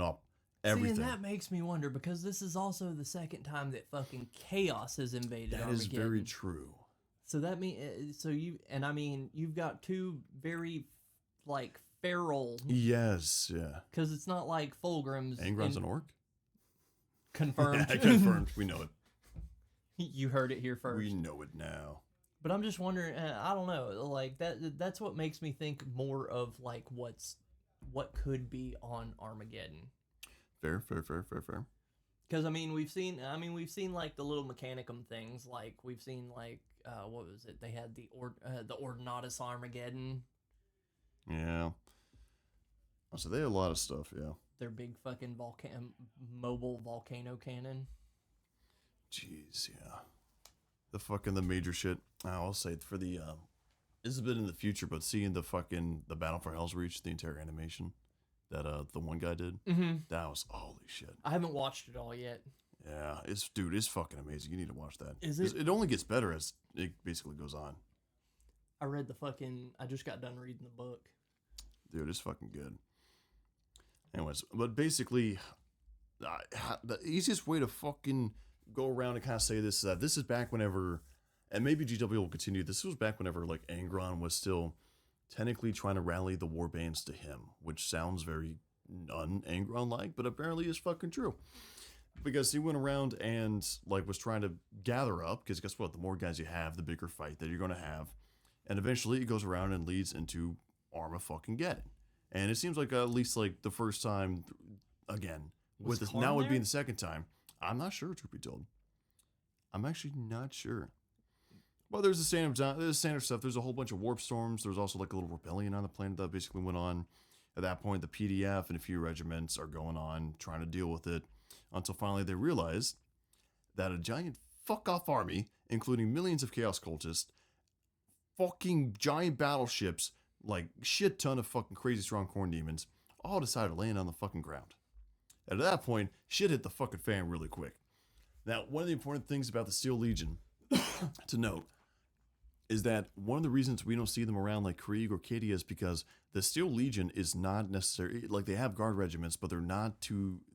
up everything. See, and that makes me wonder because this is also the second time that fucking chaos has invaded That Armageddon. is very true. So that means you've got 2 very like feral Yes, yeah. because it's not like Fulgrim's. Angron's an orc. Confirmed. Confirmed. We know it. You heard it here first. We know it now. But I'm just wondering. I don't know. Like that's what makes me think more of like what could be on Armageddon. Fair. Because we've seen like the little mechanicum things. Like we've seen like what was it? They had the Ordinatus Armageddon. Yeah. Oh, so they had a lot of stuff, yeah. Their big fucking mobile volcano cannon. Jeez, yeah. The major shit. I'll say for the this is a bit in the future, but seeing the Battle for Hell's Reach, the entire animation that the one guy did, that was holy shit. I haven't watched it all yet. Yeah, it's fucking amazing. You need to watch that. Is it? It only gets better as it basically goes on. I just got done reading the book. Dude, it's fucking good. Anyways, but basically, the easiest way to fucking go around and kind of say this is that this is back whenever, and maybe GW will continue, this was back whenever like Angron was still technically trying to rally the warbands to him, which sounds very un-Angron-like, but apparently is fucking true. Because he went around and like was trying to gather up, because guess what? The more guys you have, the bigger fight that you're going to have. And eventually it goes around and leads into Armageddon. And it seems like at least like the first time, again, Was with this, Karn now would be there? the second time. I'm not sure, truth be told. I'm actually not sure. Well, there's the standard stuff. There's a whole bunch of warp storms. There's also like a little rebellion on the planet that basically went on. At that point, the PDF and a few regiments are going on, trying to deal with it, until finally they realize that a giant fuck-off army, including millions of Chaos Cultists, fucking giant battleships, like shit ton of fucking crazy strong corn demons, all decided to land on the fucking ground. And at that point, shit hit the fucking fan really quick. Now, one of the important things about the Steel Legion to note is that one of the reasons we don't see them around like Krieg or Cadia is because the Steel Legion is not necessarily, like they have guard regiments, but they're not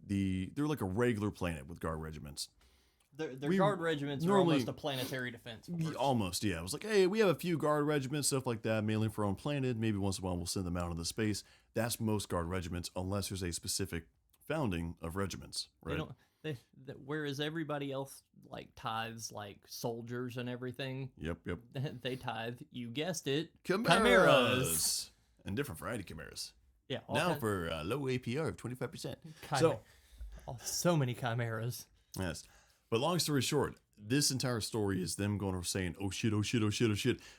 they're like a regular planet with guard regiments. Their guard regiments are almost a planetary defense force. Almost, yeah. It was like, hey, we have a few guard regiments, stuff like that, mainly for our own planet. Maybe once in a while we'll send them out into space. That's most guard regiments, unless there's a specific founding of regiments, right? Whereas everybody else like tithes like soldiers and everything. Yep. They tithe, you guessed it, Chimeras. And different variety chimeras. Yeah. Now for a low APR of 25%. So many chimeras. Yes. But long story short, this entire story is them going over saying, oh shit,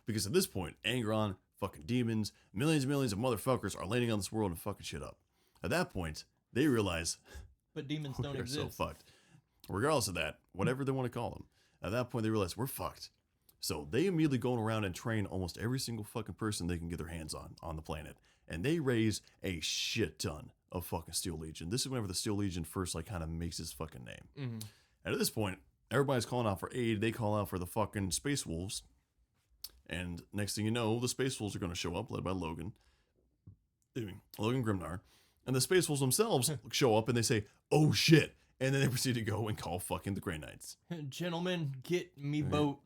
because at this point, Angron, fucking demons, millions and millions of motherfuckers are landing on this world and fucking shit up. At that point, they realize, but demons don't we're exist. so fucked. Regardless of that, whatever they want to call them, at that point they realize we're fucked. So they immediately go around and train almost every single fucking person they can get their hands on the planet. And they raise a shit ton of fucking Steel Legion. This is whenever the Steel Legion first like kind of makes his fucking name. Mm-hmm. And at this point, everybody's calling out for aid. They call out for the fucking Space Wolves. And next thing you know, the Space Wolves are going to show up, led by Logan Grimnar. And the Space Wolves themselves show up and they say, oh shit. And then they proceed to go and call fucking the Grey Knights. Gentlemen, get me boat.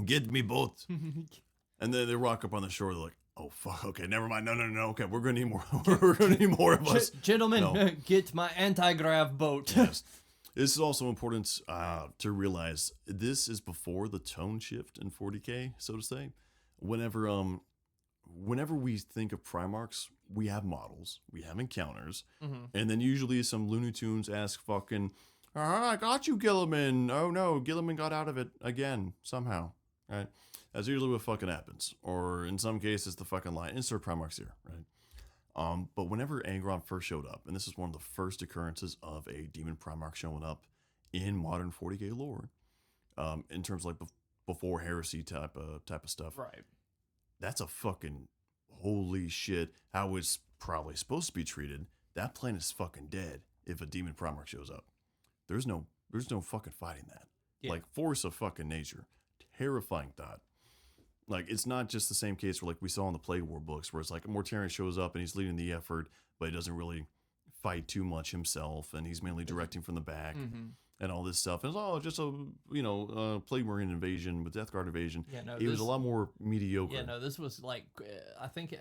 Get me boat. And then they rock up on the shore. They're like, oh fuck, okay, never mind. No. Okay, we're gonna need more. We're gonna need more of us. Gentlemen, get my anti-grav boat. Yes. This is also important to realize this is before the tone shift in 40K, so to say. Whenever we think of Primarchs, we have models, we have encounters, and then usually some Looney Tunes ask fucking, I got you, Gilliman. Oh no, Gilliman got out of it again, somehow, right? That's usually what fucking happens. Or in some cases, the fucking line, insert Primarchs here, right? But whenever Angron first showed up, and this is one of the first occurrences of a demon Primarch showing up in modern 40K lore, in terms of like before heresy type of stuff. Right. That's a fucking holy shit. How it's probably supposed to be treated. That planet's fucking dead if a demon Primarch shows up. There's no fucking fighting that. Yeah. Like force of fucking nature. Terrifying thought. Like, it's not just the same case where, like, we saw in the Plague War books, where it's like a Mortarion shows up and he's leading the effort, but he doesn't really fight too much himself, and he's mainly directing from the back and all this stuff. And it's just a Plague Marine invasion with Death Guard invasion. Yeah, no, it was a lot more mediocre. Yeah, no, this was like, I think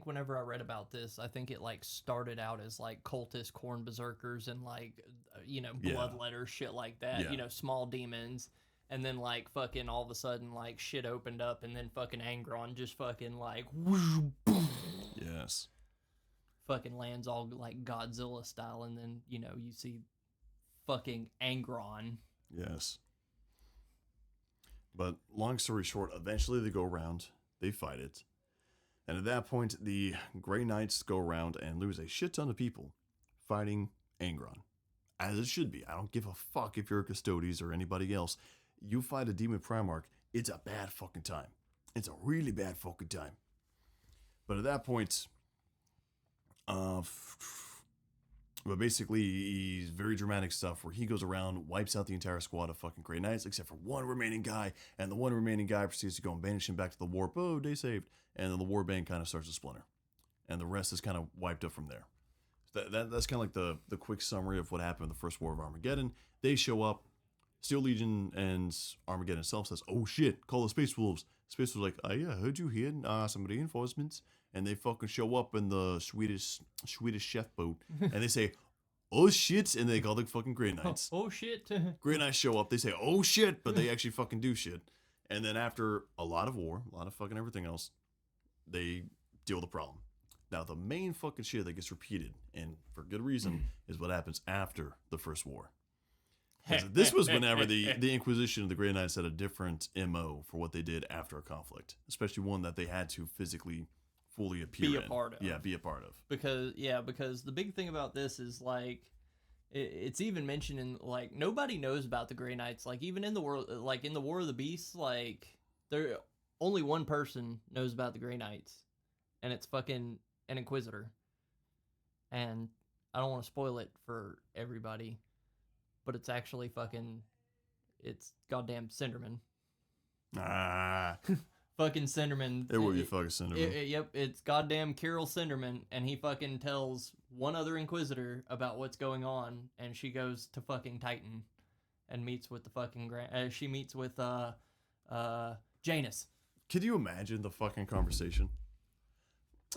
whenever I read about this, I think it like started out as like cultist corn berserkers and like, bloodletter shit like that, small demons. And then, like, fucking all of a sudden, like, shit opened up, and then fucking Angron just fucking, like, whoosh, boom, yes. Fucking lands all, like, Godzilla style, and then, you see fucking Angron. Yes. But long story short, eventually they go around, they fight it. And at that point, the Grey Knights go around and lose a shit ton of people fighting Angron. As it should be. I don't give a fuck if you're a Custodes or anybody else. You fight a demon Primarch, it's a bad fucking time. It's a really bad fucking time. But at that point, but basically, he's very dramatic stuff where he goes around, wipes out the entire squad of fucking Grey Knights, except for one remaining guy, and the one remaining guy proceeds to go and banish him back to the warp. Oh, day saved. And then the warband kind of starts to splinter. And the rest is kind of wiped up from there. That's kind of like the quick summary of what happened in the First War of Armageddon. They show up. Steel Legion and Armageddon itself says, oh shit, call the Space Wolves. Space Wolves like, yeah, I heard you here, some reinforcements. And they fucking show up in the Swedish chef boat. And they say, oh shit, and they call the fucking Grey Knights. Oh shit. Grey Knights show up, they say, oh shit, but they actually fucking do shit. And then after a lot of war, a lot of fucking everything else, they deal with the problem. Now, the main fucking shit that gets repeated, and for good reason, is what happens after the First War. This was whenever the Inquisition of the Grey Knights had a different MO for what they did after a conflict, especially one that they had to physically fully appear be a part of. Yeah, be a part of. Because the big thing about this is like it's even mentioned in like nobody knows about the Grey Knights. Like even in the world, like in the War of the Beasts, like there only one person knows about the Grey Knights, and it's fucking an Inquisitor. And I don't want to spoil it for everybody. But it's actually it's goddamn Cinderman. Fucking Cinderman. It will be fucking Cinderman. Yep, it's goddamn Carol Cinderman, and he fucking tells one other Inquisitor about what's going on, and she goes to fucking Titan. and meets with the fucking she meets with Janus. Could you imagine the fucking conversation?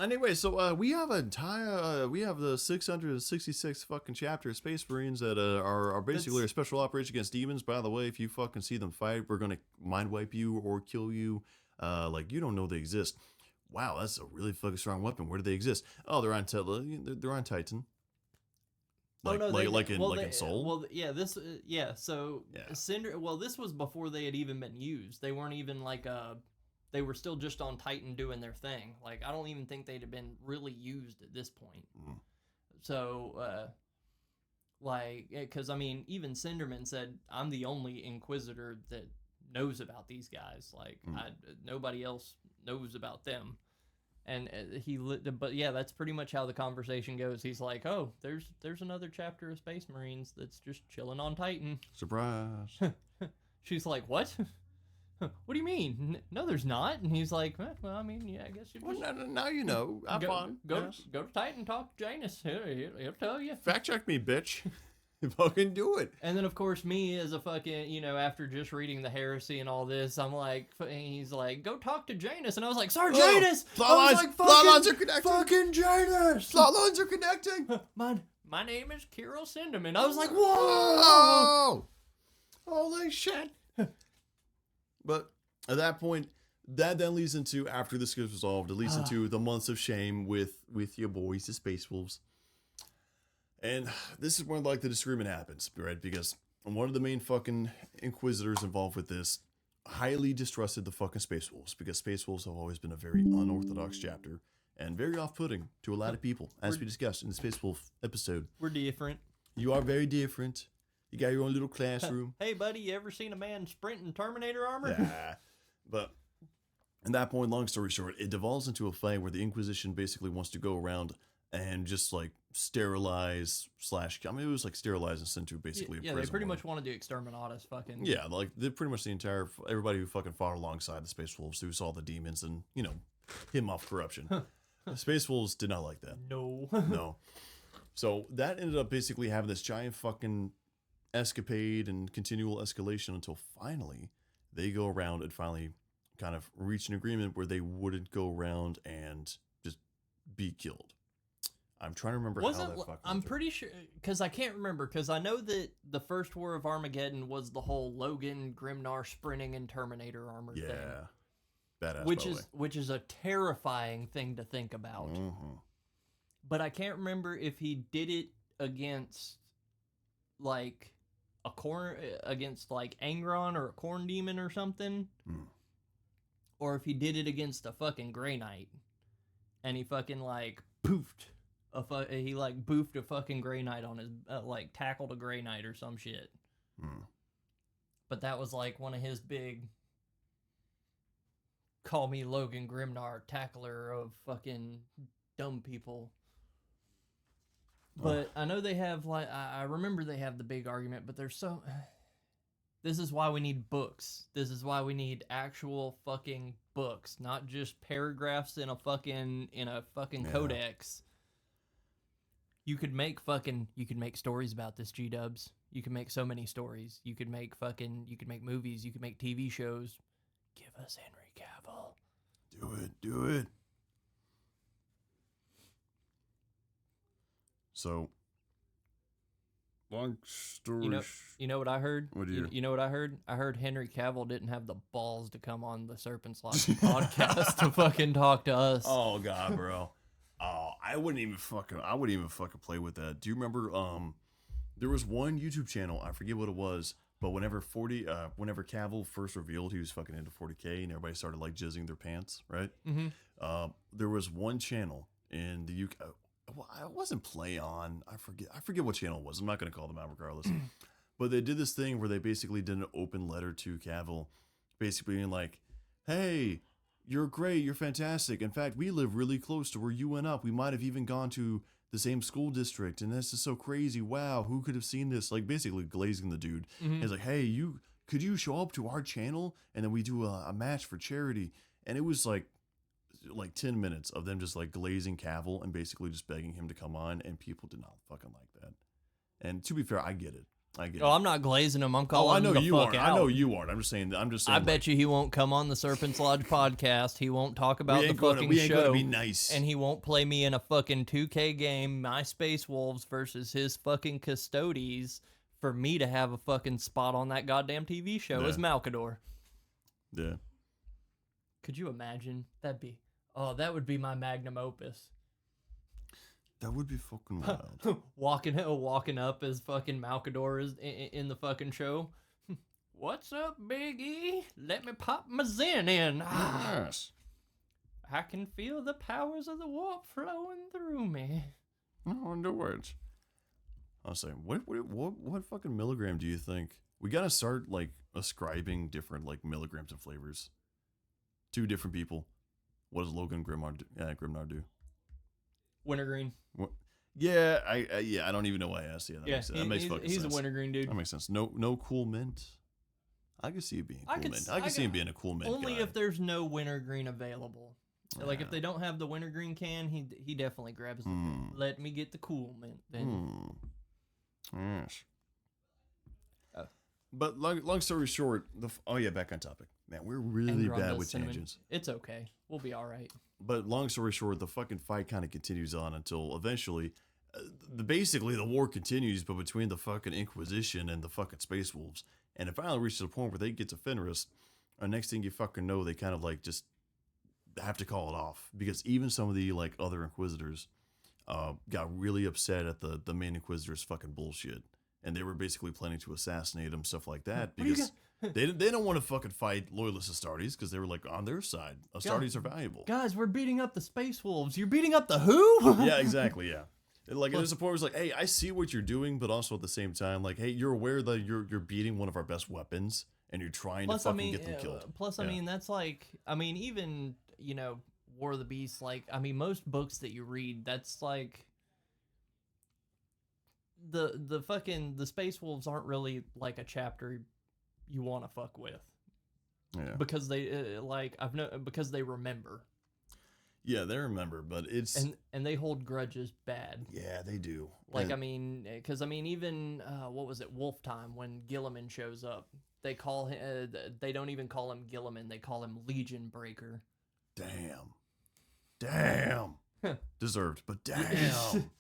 Anyway, so we have we have the 666 fucking chapter of Space Marines that are basically a special operation against demons. By the way, if you fucking see them fight, we're gonna mind wipe you or kill you. Like, you don't know they exist. Wow, that's a really fucking strong weapon. Where do they exist? Oh, they're on they're on Titan. Like, in Soul. Well, yeah, So Cinder. Well, this was before they had even been used. They weren't even like they were still just on Titan doing their thing. Like, I don't even think they'd have been really used at this point. So, because I mean, even Cinderman said, "I'm the only Inquisitor that knows about these guys. Like, nobody else knows about them." And but yeah, that's pretty much how the conversation goes. He's like, "Oh, there's another chapter of Space Marines that's just chilling on Titan." Surprise. She's like, "What? What do you mean? No, there's not." And he's like, "Well, I mean, yeah, I guess you just now you know. Have fun. Go to Titan, talk to Janus. He'll tell you. Fact check me, bitch. Fucking do it." And then, of course, me as a fucking, after just reading the heresy and all this, I'm like, he's like, "Go talk to Janus." And I was like, "Sorry, Janus!" Plot lines are connecting. Fucking Janus! Plot lines are connecting. My name is Kirill Cinderman. I was like, whoa! "Whoa! Holy shit!" But at that point, that then leads into, after this gets resolved, it leads into the months of shame with your boys, the Space Wolves. And this is when, like, the disagreement happens, right? Because one of the main fucking Inquisitors involved with this highly distrusted the fucking Space Wolves, because Space Wolves have always been a very unorthodox chapter and very off-putting to a lot of people, as we discussed in the Space Wolf episode. We're different. You are very different. You got your own little classroom. Hey, buddy, you ever seen a man sprint in Terminator armor? Yeah. But at that point, long story short, it devolves into a fight where the Inquisition basically wants to go around and just, like, sterilize / I mean, it was like sterilize and send to basically a prison. They pretty much wanted to exterminate us fucking. Yeah, like, pretty much everybody who fucking fought alongside the Space Wolves, who saw the demons and, him off corruption. The Space Wolves did not like that. No. So that ended up basically having this giant fucking escapade and continual escalation until finally they go around and finally kind of reach an agreement where they wouldn't go around and just be killed. I'm trying to remember how that fucking I'm pretty sure, because I can't remember, because I know that the first war of Armageddon was the whole Logan Grimnar sprinting in Terminator armor thing. Yeah. Badass, which is a terrifying thing to think about. Mm-hmm. But I can't remember if he did it against, like, against like Angron or a corn demon or something, or if he did it against a fucking Grey Knight, and he fucking like poofed he like boofed a fucking Grey Knight on his like tackled a Grey Knight or some shit. But that was like one of his big call me Logan Grimnar, tackler of fucking dumb people. But I know they have, like, I remember they have the big argument, but there's so... This is why we need books. This is why we need actual fucking books, not just paragraphs in a fucking codex. You could make stories about this, G-dubs. You can make so many stories. You could make movies. You could make TV shows. Give us Henry Cavill. Do it. So, long story. You know what I heard? What do you know what I heard? I heard Henry Cavill didn't have the balls to come on the Serpents Lodge podcast to fucking talk to us. Oh God, bro. Oh, I wouldn't even fucking play with that. Do you remember? There was one YouTube channel. I forget what it was, but whenever Cavill first revealed he was fucking into 40K, and everybody started like jizzing their pants, right? Mm-hmm. There was one channel in the UK. Well, I wasn't Play On. I forget what channel it was. I'm not going to call them out regardless. But they did this thing where they basically did an open letter to Cavill, basically being like, "Hey, you're great. You're fantastic. In fact, we live really close to where you went up. We might have even gone to the same school district. And this is so crazy. Wow, who could have seen this?" Like, basically glazing the dude. Mm-hmm. He's like, "Hey, could you show up to our channel? And then we do a match for charity." And it was like 10 minutes of them just like glazing Cavill and basically just begging him to come on, and people did not fucking like that. And to be fair, I get it. I get Oh, it. I'm not glazing him. I'm Oh, calling I him know the you fuck aren't. out. I know you aren't. I'm just saying. I bet you he won't come on the Serpents Lodge podcast. He won't talk about the fucking we ain't gonna show. be nice. And he won't play me in a fucking 2K game, my Space Wolves versus his fucking Custodes, for me to have a fucking spot on that goddamn TV show as Malkador. Yeah. Could you imagine? That would be my magnum opus. That would be fucking wild. walking up as fucking Malkador is in the fucking show. What's up, Big E? Let me pop my Zen in. Yes. I can feel the powers of the warp flowing through me. No, in the words. I was saying, what fucking milligram do you think? We gotta start like ascribing different like milligrams and flavors to different people. What does Logan Grimnar do? Wintergreen. What? Yeah, I don't even know why I asked. Yeah, that makes fucking sense. He's a wintergreen dude. That makes sense. No cool mint. I can see it being cool mint. I can see him being a cool mint Only guy. if there's no wintergreen available. Like if they don't have the wintergreen can, he definitely grabs the let me get the cool mint then. Yes. But long story short, back on topic. Man, we're really bad with tangents. It's okay. We'll be all right. But long story short, the fucking fight kind of continues on until eventually, basically the war continues, but between the fucking Inquisition and the fucking Space Wolves. And it finally reaches a point where they get to Fenris. And next thing you fucking know, they kind of like just have to call it off. Because even some of the like other Inquisitors got really upset at the main Inquisitor's fucking bullshit. And they were basically planning to assassinate him, stuff like that. Because they don't want to fucking fight loyalist Astartes because they were like on their side. Astartes are valuable. Guys, we're beating up the Space Wolves. You're beating up the who? Yeah, exactly, yeah. Like there's a point where it's like, hey, I see what you're doing, but also at the same time, like, hey, you're aware that you're beating one of our best weapons and you're trying to fucking get them killed. I mean, that's like, even, War of the Beasts, like, most books that you read, that's like, the Space Wolves aren't really like a chapter you want to fuck with. Yeah. Because they, because they remember. Yeah, they remember, but it's... And they hold grudges bad. Yeah, they do. Like, because, even, what was it, Wolf Time, when Gilliman shows up, they call him, they don't even call him Gilliman, they call him Legion Breaker. Damn. Deserved, but damn.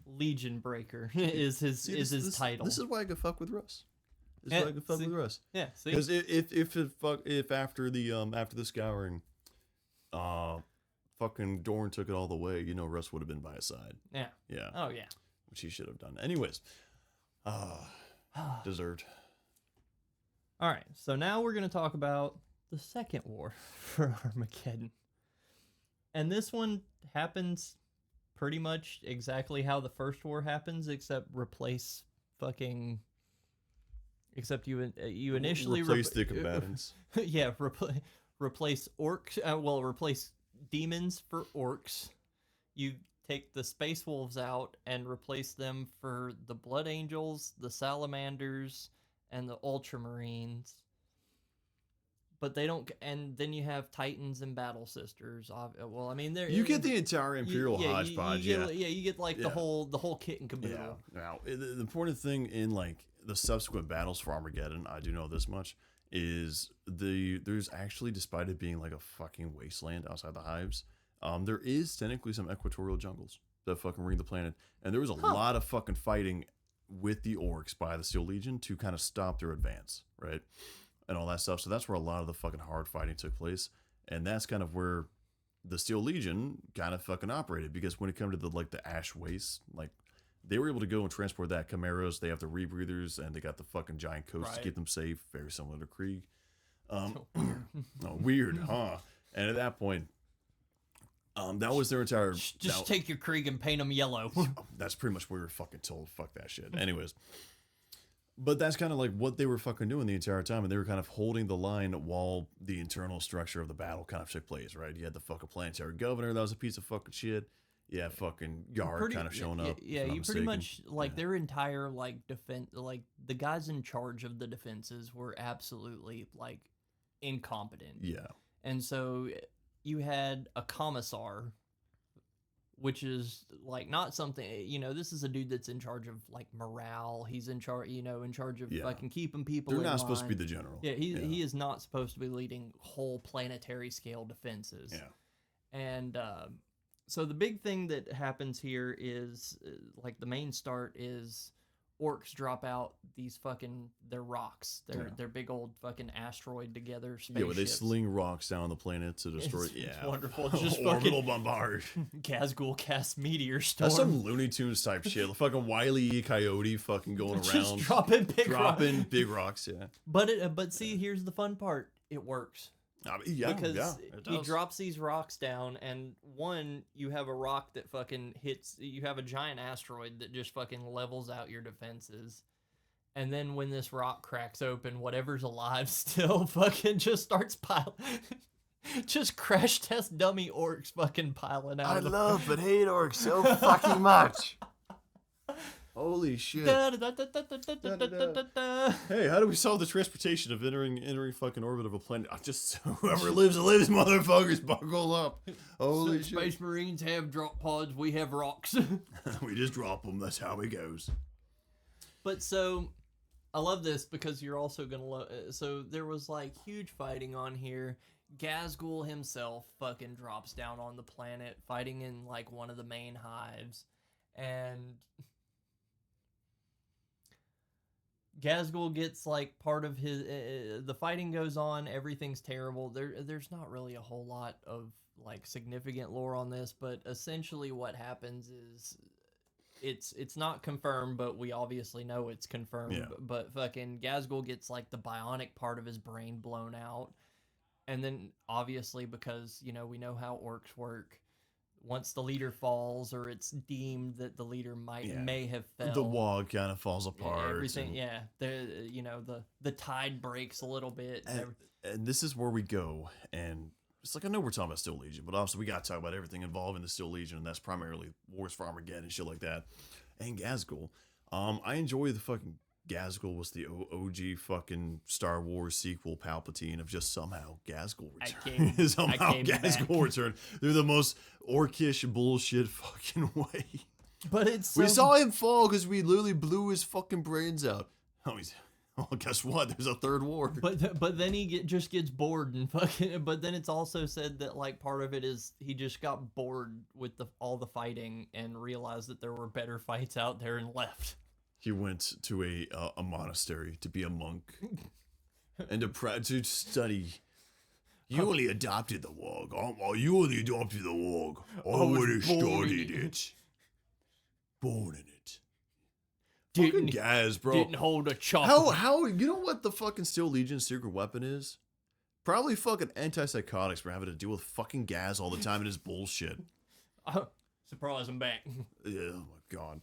Legion Breaker is his title. This is why I could fuck with Russ. This is why I could fuck with Russ. Yeah, see? Because if after the scouring, fucking Dorn took it all the way, Russ would have been by his side. Yeah. Yeah. Oh, yeah. Which he should have done. Anyways, deserved. All right, so now we're going to talk about the second war for Armageddon. And this one happens pretty much exactly how the first war happens, except you initially replace the combatants. Yeah, replace orcs. Replace demons for orcs. You take the Space Wolves out and replace them for the Blood Angels, the Salamanders, and the Ultramarines. But they don't, and then you have Titans and Battle Sisters. Well, you get the entire Imperial hodgepodge. You get like the whole kit and caboodle. Yeah. Now, the important thing in like the subsequent battles for Armageddon, I do know this much, is there's actually, despite it being like a fucking wasteland outside the hives, there is technically some equatorial jungles that fucking ring the planet, and there was a lot of fucking fighting with the orcs by the Steel Legion to kind of stop their advance, right? And all that stuff. So that's where a lot of the fucking hard fighting took place. And that's kind of where the Steel Legion kind of fucking operated, because when it came to the ash waste, like they were able to go and transport that Chimeras. They have the rebreathers and they got the fucking giant coats to keep them safe. Very similar to Krieg. Weird, huh? And at that point, that was their entire... Just take your Krieg and paint them yellow. That's pretty much what we were fucking told. Fuck that shit. Anyways. But that's kind of like what they were fucking doing the entire time, and they were kind of holding the line while the internal structure of the battle kind of took place, right? You had the fucking planetary governor, that was a piece of fucking shit. Yeah, fucking Yard kind of showing up. Yeah, you pretty much, their entire, defense, the guys in charge of the defenses were absolutely, incompetent. Yeah. And so you had a commissar, which is like not something, this is a dude that's in charge of like morale. He's in charge, in charge of fucking keeping people They're in not supposed to be line. the general. Yeah, he is not supposed to be leading whole planetary scale defenses. Yeah. And so the big thing that happens here is like the main start is orcs drop out these their rocks. They're big old fucking asteroid together spaceships. Yeah, where they sling rocks down the planet to destroy. It's wonderful. It's just orbital fucking bombard. Ghazghkull cast meteor storm. That's some Looney Tunes type shit. The fucking Wile E. Coyote fucking going Just around dropping big rocks. Yeah. But see, here's the fun part. It works. Because he drops these rocks down, and you have a rock that fucking hits. You have a giant asteroid that just fucking levels out your defenses, and then when this rock cracks open, whatever's alive still fucking just starts piling. Just crash test dummy orcs fucking piling out. I love but hate orcs so fucking much. Holy shit. Hey, how do we solve the transportation of entering fucking orbit of a planet? Just whoever lives, motherfuckers, buckle up. Holy shit. Space Marines have drop pods, we have rocks. We just drop them, that's how it goes. But so, I love this because you're also gonna so there was like huge fighting on here. Ghazghkull himself fucking drops down on the planet, fighting in like one of the main hives. And Ghazghkull gets like part of his the fighting goes on, everything's terrible. There's not really a whole lot of like significant lore on this, but essentially what happens is it's not confirmed, but we obviously know it's confirmed. Yeah. But fucking Ghazghkull gets like the bionic part of his brain blown out. And then obviously because, we know how orcs work, once the leader falls or it's deemed that the leader may have fell, the wall kind of falls apart. Everything, the tide breaks a little bit. And this is where we go. And it's like, I know we're talking about Steel Legion, but obviously we got to talk about everything involving the Steel Legion, and that's primarily Wars for Armageddon and shit like that. And Ghazghkull. I enjoy the fucking Ghazghkull was the OG fucking Star Wars sequel Palpatine of just somehow Ghazghkull returned. Somehow Ghazghkull returned. They're the most orcish bullshit fucking way. But it's we saw him fall because we literally blew his fucking brains out. Oh, guess what? There's a third war. But then he just gets bored and fucking. But then it's also said that like part of it is he just got bored with all the fighting and realized that there were better fights out there and left. He went to a monastery to be a monk and to study. You only adopted the Warg. You only adopted the Warg. I would have studied it. Born in it. Fucking gas, bro. Didn't hold a chop. How? You know what the fucking Steel Legion's secret weapon is? Probably fucking antipsychotics for having to deal with fucking gas all the time and his bullshit. Surprise, I'm back. Yeah, oh my god.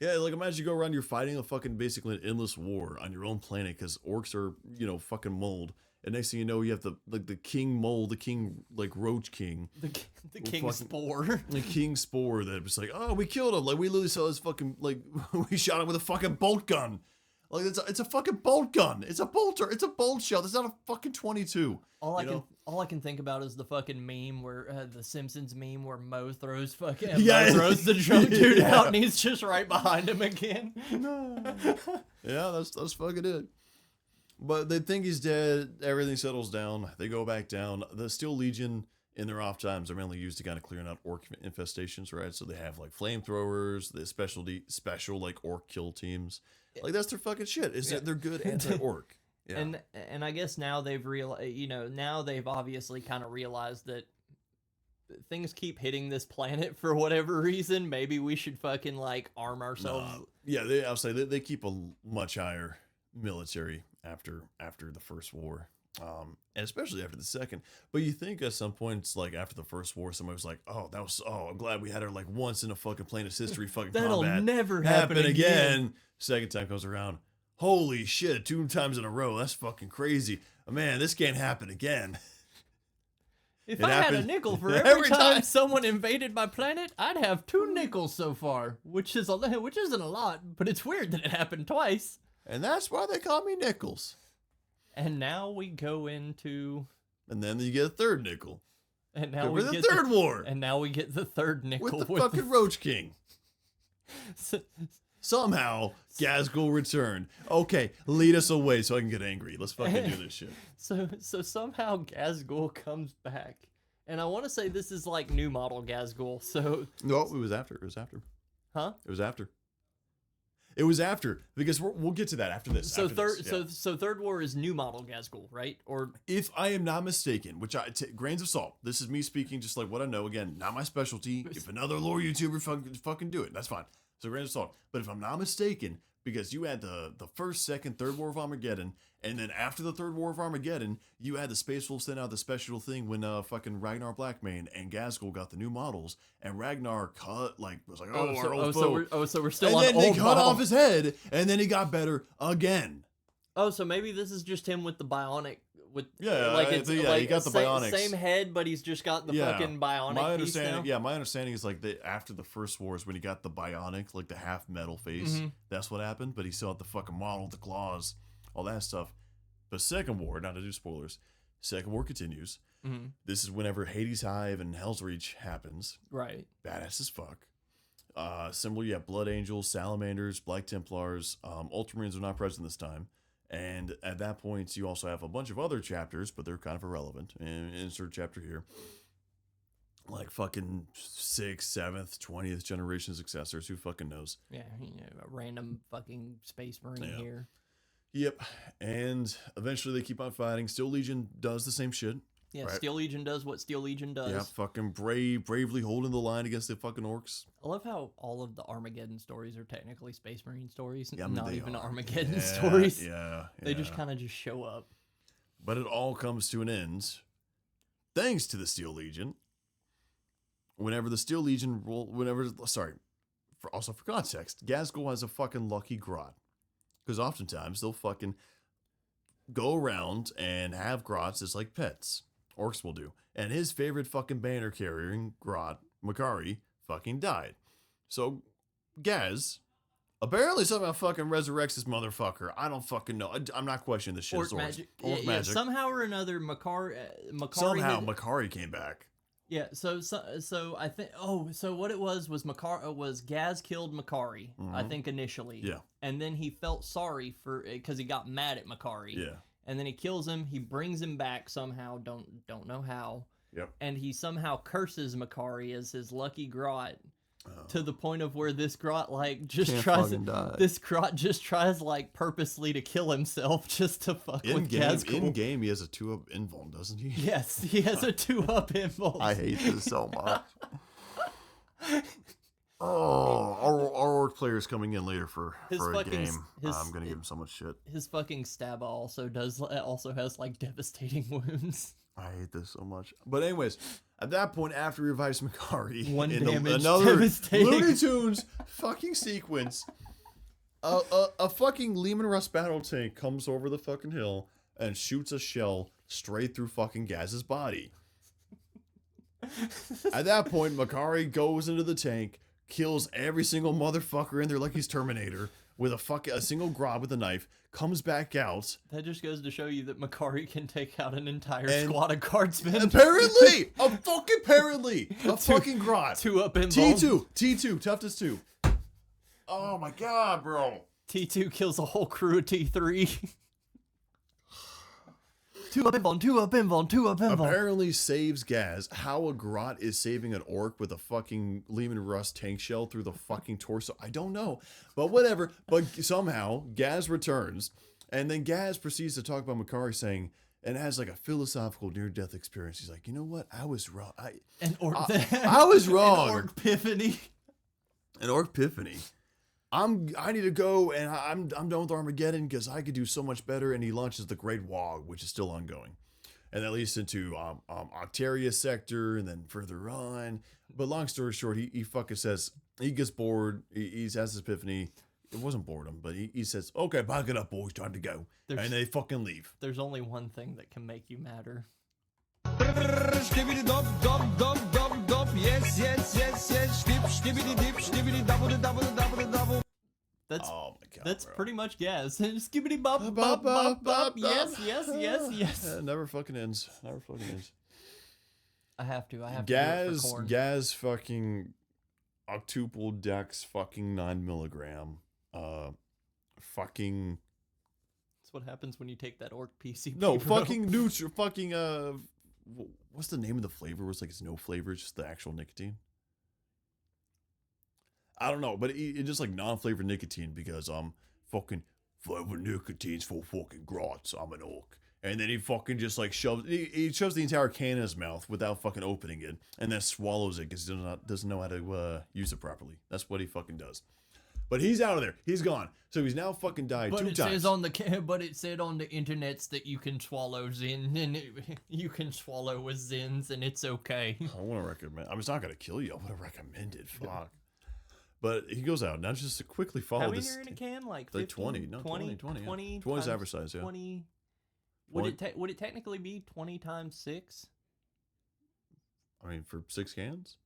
Yeah, like imagine you go around, you're fighting a fucking basically an endless war on your own planet because orcs are, fucking mold. And next thing you know, you have the king mold, the king roach king, the king spore, the king spore that was like, oh, we killed him. Like we literally saw his fucking we shot him with a fucking bolt gun. Like it's a fucking bolt gun. It's a bolter. It's a bolt shell. It's not a fucking 22. All I can think about is the fucking meme where the Simpsons meme where Moe throws Moe throws the drunk dude out and he's just right behind him again. Yeah, that's fucking it. But they think he's dead. Everything settles down. They go back down. The Steel Legion in their off times are mainly used to kind of clearing out orc infestations, right? So they have like flamethrowers, the special like orc kill teams. Like that's their fucking shit. They're good anti-orc. Yeah. And I guess now they've now they've obviously kind of realized that things keep hitting this planet for whatever reason. Maybe we should fucking like arm ourselves. Yeah, I'll say they keep a much higher military after the first war, and especially after the second. But you think at some point, it's like after the first war, somebody was like, I'm glad we had her like once in a fucking planet's history fucking That'll combat. never happen again. Second time comes around, holy shit, 2 times in a row, that's fucking crazy. Man, this can't happen again. If I had a nickel for every time someone invaded my planet, I'd have 2 nickels so far, which isn't a lot, but it's weird that it happened twice. And that's why they call me Nickels. And now we go into... And then you get a third nickel. And now We're we the get third war And now we get the third nickel with the fucking Roach King. So, Somehow, Gazgul returned. Okay, lead us away so I can get angry. Let's fucking do this shit. so somehow Gazgul comes back. And I want to say this is like new model Gazgul. So No, it was after. huh? It was after because we'll get to that after this. So after this, yeah. so third war is new model Gazgul, right? Or If I am not mistaken, which grains of salt. This is me speaking just like what I know. Again, not my specialty. If another lore YouTuber fucking do it, that's fine. So grains of salt. But if I'm not mistaken, because you had the first, second, third War of Armageddon, and then after the third War of Armageddon, you had the Space Wolves send out the special thing when fucking Ragnar Blackmane and Gazgul got the new models, and Ragnar was like, so we're still and on then old they cut model. off his head, and then he got better again. Oh, so maybe this is just him with the bionic. With Yeah, like I it's think, like he got the bionics. same head, but he's just got the fucking bionic My piece understanding, now. my understanding is like after the first war is when he got the bionic, like the half metal face. Mm-hmm. That's what happened. But he still had the fucking model, the claws, all that stuff. But second war, not to do spoilers, second war continues. Mm-hmm. This is whenever Hades Hive and Hell's Reach happens. Right. Badass as fuck. Similar, you have Blood Angels, Salamanders, Black Templars. Ultramarines are not present this time. And at that point, you also have a bunch of other chapters, but they're kind of irrelevant. And insert chapter here. Like fucking 6th, 7th, 20th generation successors. Who fucking knows? Yeah, a random fucking space marine here. Yep. And eventually they keep on fighting. Steel Legion does the same shit. Yeah, right? Steel Legion does what Steel Legion does. Yeah, fucking bravely holding the line against the fucking orcs. I love how all of the Armageddon stories are technically Space Marine stories, Yeah, I mean, not they even are. Armageddon Yeah, stories. Yeah. They just kind of just show up. But it all comes to an end thanks to the Steel Legion. Whenever the Steel Legion for context, Gazgul has a fucking lucky grot. Because oftentimes they'll fucking go around and have grots as like pets. Orcs will do. And his favorite fucking banner carrying grot, Makari, fucking died. So Gaz apparently somehow fucking resurrects this motherfucker. I don't fucking know. I'm not questioning this shit. Orc magic. Yeah, somehow or another, Makari Makari came back. Yeah, so I think. Oh, so what it was Gaz killed Makari. I think initially. Yeah. And then he felt sorry because he got mad at Makari. Yeah. And then he kills him. He brings him back somehow. Don't know how. Yep. And he somehow curses Makari as his lucky grot. To the point of where this grot this grot just tries like purposely to kill himself just to fuck with Gazgul. In game, he has a 2-up invuln, doesn't he? Yes, he has a 2-up invuln. I hate this so much. Our orc player's coming in later for a game. I'm gonna give him so much shit. His fucking stab also has like devastating wounds. I hate this so much. But anyways, at that point, after he revives Makari, One in damage, another devastating. Looney Tunes fucking sequence, a fucking Lehman Russ battle tank comes over the fucking hill and shoots a shell straight through fucking Gaz's body. At that point, Makari goes into the tank, kills every single motherfucker in there like he's Terminator with a single grab with a knife, comes back out. That just goes to show you that Makari can take out an entire squad of guardsmen. Apparently! A fucking grot. 2-up invuln. T2, toughness 2. Oh my god, bro. T2 kills a whole crew of T3. 2-up invuln. Apparently saves Gaz. How a grot is saving an orc with a fucking Lehman Russ tank shell through the fucking torso, I don't know. But whatever. But somehow, Gaz returns. And then Gaz proceeds to talk about Makari saying, and has like a philosophical near-death experience. He's like, you know what? I was wrong. I was wrong. An orc epiphany. An orc epiphany. I need to go, and I'm done with Armageddon because I could do so much better. And he launches the Great Wog, which is still ongoing, and that leads into Octaria sector, and then further on. But long story short, he fucking says he gets bored. He has this epiphany. It wasn't boredom, but he says, "Okay, back it up, boys, time to go," and they fucking leave. There's only one thing that can make you madder. That's oh my god, that's bro. pretty much Gaz. Skibbity bop bop bop bop. Yes. Never fucking ends. I have to. I have to do it for corn. Gaz fucking octuple dex fucking 9 milligram. Fucking. That's what happens when you take that orc PCP. No, bro. fucking fucking what's the name of the flavor? It's like it's no flavor, it's just the actual nicotine. I don't know, but it's just like non-flavored nicotine because fucking flavored nicotine's for fucking grots. I'm an orc. And then he fucking just like shoves the entire can in his mouth without fucking opening it, and then swallows it because he doesn't know how to use it properly. That's what he fucking does. But he's out of there. He's gone. So he's now fucking died but 2 it times. But it said on the internets that you can swallow Zin, and you can swallow with Zins, and it's okay. I want to recommend. I mean, it's not gonna kill you. I want to recommend it. Fuck. But he goes out now. Just to quickly follow How many this. are in a can? Like 20. 20, No, 20, 20. 20 20's average size. Yeah. 20. Would it technically be 20 times 6? I mean, for 6 cans.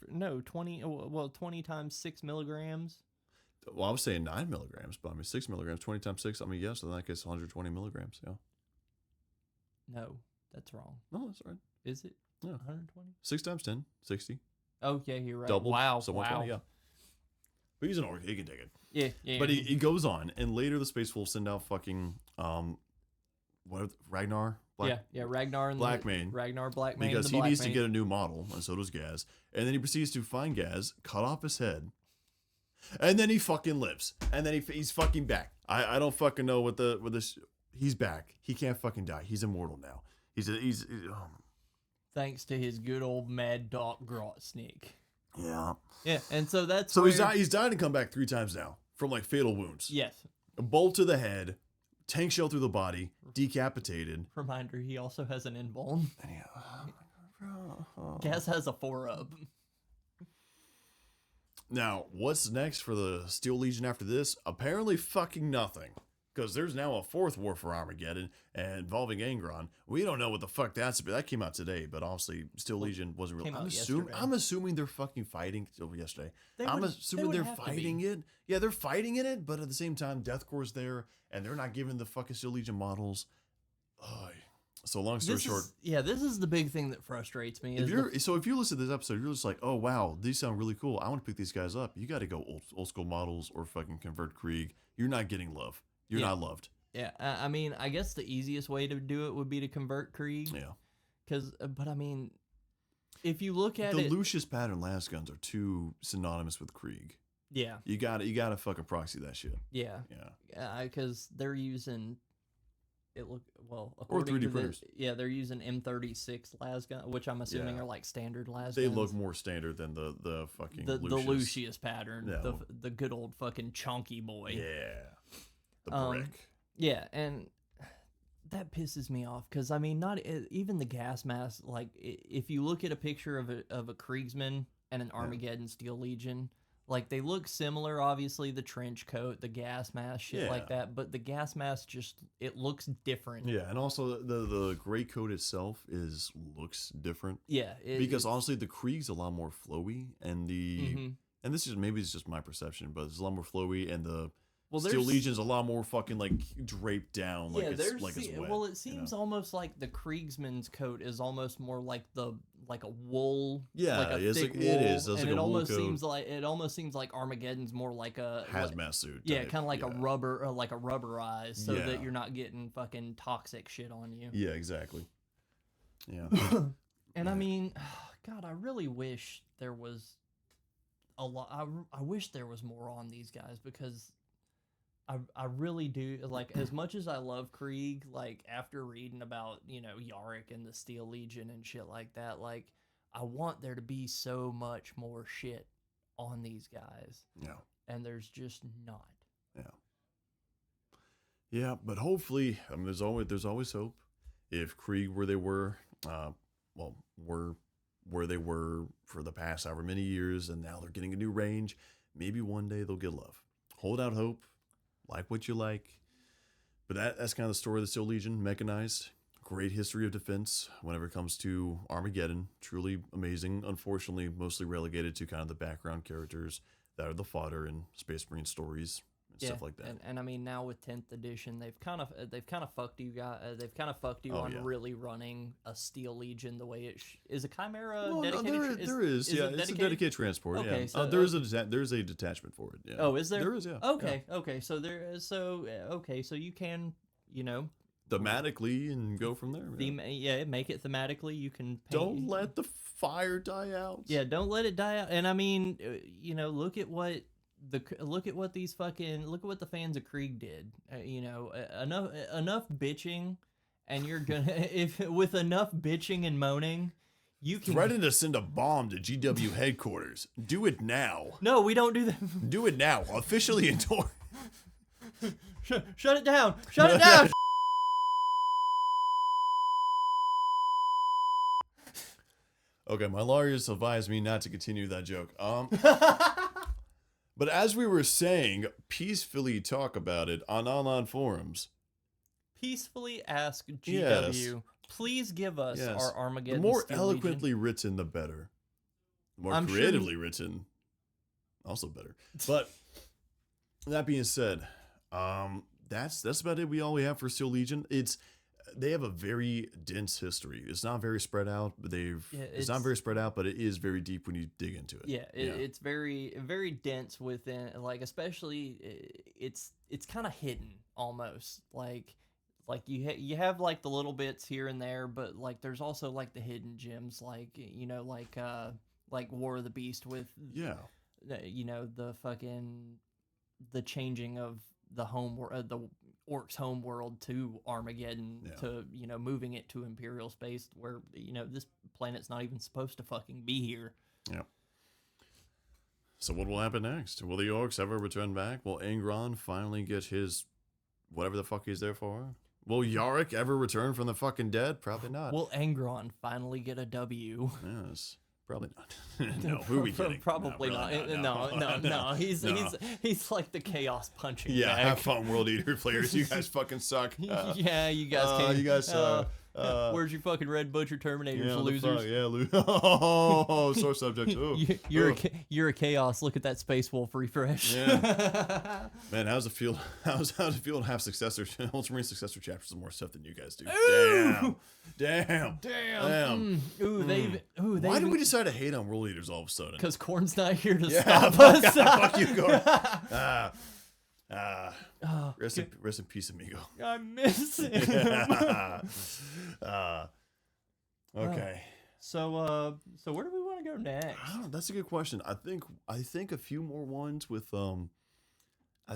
No, 20. Well, 20 times 6 milligrams. Well, I was saying 9 milligrams, but I mean 6 milligrams. 20 times 6. I mean, yes. So in that case, 120 milligrams. Yeah. No, that's wrong. No, that's right. Is it? Yeah. 120. 6 times 10, 60. Oh yeah, you're right. Double. Wow. So 120. Yeah. But he's an orc. He can take it. Yeah. But he goes on, and later the Space Wolves send out fucking Ragnar. Ragnar and Blackmane. Ragnar Blackmane. Because he needs to get a new model, and so does Gaz. And then he proceeds to find Gaz, cut off his head, and then he fucking lives. And then he's fucking back. I don't fucking know what this. He's back. He can't fucking die. He's immortal now. He's thanks to his good old Mad Dog Grotsnick. Yeah. Yeah, and so that's so he's died and come back 3 times now from like fatal wounds. Yes. A bolt to the head, tank shell through the body, decapitated. Reminder: he also has an in-bone. Gaz has a 4-up. Now, what's next for the Steel Legion after this? Apparently fucking nothing. Because there's now a 4th war for Armageddon involving Angron. We don't know what the fuck that's about. That came out today, but obviously Steel Legion wasn't real. I'm assuming they're fucking fighting yesterday. I'm assuming they're fighting it. Yeah, they're fighting in it, but at the same time, Deathcore's there, and they're not giving the fucking Steel Legion models. So long story short. This is the big thing that frustrates me. If you listen to this episode, you're just like, oh wow, these sound really cool. I want to pick these guys up. You got to go old school models or fucking convert Krieg. You're not getting love. You're not loved. Yeah, I mean, I guess the easiest way to do it would be to convert Krieg. Yeah. But I mean, if you look at the Lucius pattern las guns are too synonymous with Krieg. Yeah. You gotta fucking proxy that shit. Yeah. Yeah. Because they're using. According or 3D to printers. They're using M36 las gun, which I'm assuming are like standard las They guns. look more standard than the fucking the Lucius. Lucius pattern, Yeah. the good old fucking chunky boy. Yeah. The brick. Yeah, and that pisses me off because I mean, not even the gas mask. Like, if you look at a picture of a Kriegsman and an Armageddon Steel Legion, like they look similar. Obviously, the trench coat, the gas mask, shit like that. But the gas mask it looks different. Yeah, and also the gray coat itself looks different. Yeah, because honestly, the Krieg's a lot more flowy, and and this is maybe it's just my perception, but it's a lot more flowy, and the Steel Legion's a lot more fucking like draped down, like it's wet. Well, it seems almost like the Kriegsman's coat is almost more like a wool. Yeah, like a thick wool, it is. And it almost seems like Armageddon's more like a hazmat suit. Yeah, kind of like a rubber, like a rubberized, so that you're not getting fucking toxic shit on you. Yeah, exactly. Yeah. And I mean, God, I really wish there was a lot. I wish there was more on these guys because. I really do, like, as much as I love Krieg, like, after reading about, Yarick and the Steel Legion and shit like that, like, I want there to be so much more shit on these guys. Yeah. And there's just not. Yeah. Yeah, but hopefully, I mean, there's always hope. If Krieg where they were where they were for the past however many years, and now they're getting a new range, maybe one day they'll get love. Hold out hope. Like what you like. But that's kind of the story of the Steel Legion, mechanized. Great history of defense whenever it comes to Armageddon. Truly amazing. Unfortunately, mostly relegated to kind of the background characters that are the fodder in Space Marine stories and stuff like that. And I mean, now with 10th edition, they've kind of fucked you guys. They've kind of fucked you on really running a Steel Legion the way it is. A Chimera Well, dedicated? there is. Is Yeah, it it's a dedicated transport. Okay, yeah. so, There's a detachment for it. Yeah. Oh, is there? There is. Yeah. Okay. Yeah. Okay. So so you can, thematically and go from there. make it thematically. You can Don't let the fire die out. Yeah, don't let it die out. And I mean, look at what the fans of Krieg did. Enough bitching, and you're gonna with enough bitching and moaning, you can threaten to send a bomb to GW headquarters. Do it now. No, we don't do that. Do it now. Officially endorse. Shut it down. Shut it down. Okay, my lawyers advised me not to continue that joke. But as we were saying, peacefully talk about it on online forums. Peacefully ask GW, Yes. please give us Yes. our Armageddon. The more Steel eloquently written, the better. The more I'm sure creatively written, also better. But that being said, that's about it. We have for Steel Legion. They have a very dense history. It's not very spread out, but it's not very spread out, but it is very deep when you dig into it. Yeah, it's very, very dense within, like, especially it's kind of hidden almost. Like you have like the little bits here and there, but like there's also like the hidden gems, like like War of the Beast with the changing of the the Orcs' homeworld to Armageddon, to moving it to Imperial space, where this planet's not even supposed to fucking be here. Yeah. So what will happen next? Will the Orcs ever return back? Will Angron finally get his whatever the fuck he's there for? Will Yarick ever return from the fucking dead? Probably not. Will Angron finally get a W? Yes. Probably not. No, who are we kidding? Probably not. No. He's like the chaos punching Yeah, bag. have fun, World Eater players. You guys fucking suck. Yeah, you guys can't. You guys suck. Where's your fucking Red Butcher Terminators, Yeah, losers? Oh, sore subject. Ooh. You're a chaos. Look at that Space Wolf refresh. Yeah. Man, how's it feel? How's it feel to have Ultramarine successor chapters and more stuff than you guys do? Ooh. Damn. Why did we decide to hate on World Eaters all of a sudden? Because Korn's not here to stop us. Fuck you, Korn. Rest in peace, amigo. I miss him. Okay. So where do we want to go next? That's a good question. I think a few more ones with I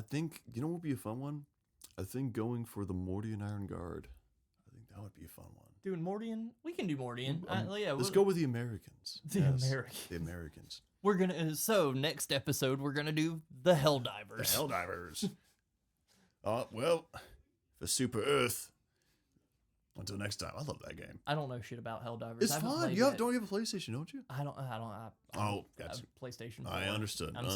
think what would be a fun one? I think going for the Mordian Iron Guard. I think that would be a fun one. Doing Mordian? We can do Mordian. Let's go with the Americans. The Americans. We're gonna next episode we're gonna do the Helldivers. The Helldivers. Well, for Super Earth. Until next time, I love that game. I don't know shit about Helldivers. It's fun. Don't you have a PlayStation, don't you? I don't. Gotcha. PlayStation 4. I understood. I'm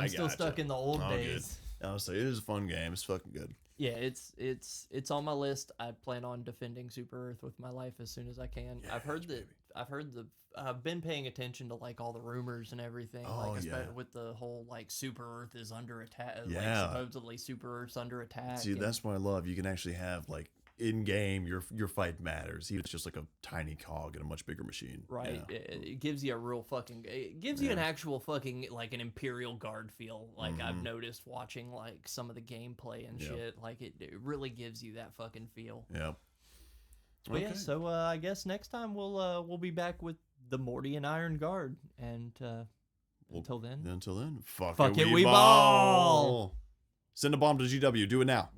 still stuck in the old days. Good. I'll say it is a fun game. It's fucking good. Yeah, it's on my list. I plan on defending Super Earth with my life as soon as I can. Yeah, I've been paying attention to like all the rumors and everything. With the whole like Super Earth is under attack. Yeah. Like, supposedly Super Earth's under attack. See, that's what I love. You can actually have like in game your fight matters. Even if it's just like a tiny cog in a much bigger machine. Right. Yeah. It gives you a real fucking. It gives you an actual fucking like an Imperial Guard feel. Like I've noticed watching like some of the gameplay and shit. Like it really gives you that fucking feel. Yeah. But yeah, so I guess next time we'll be back with the Mordian Iron Guard, and until then, fuck it, we ball. Send a bomb to GW. Do it now.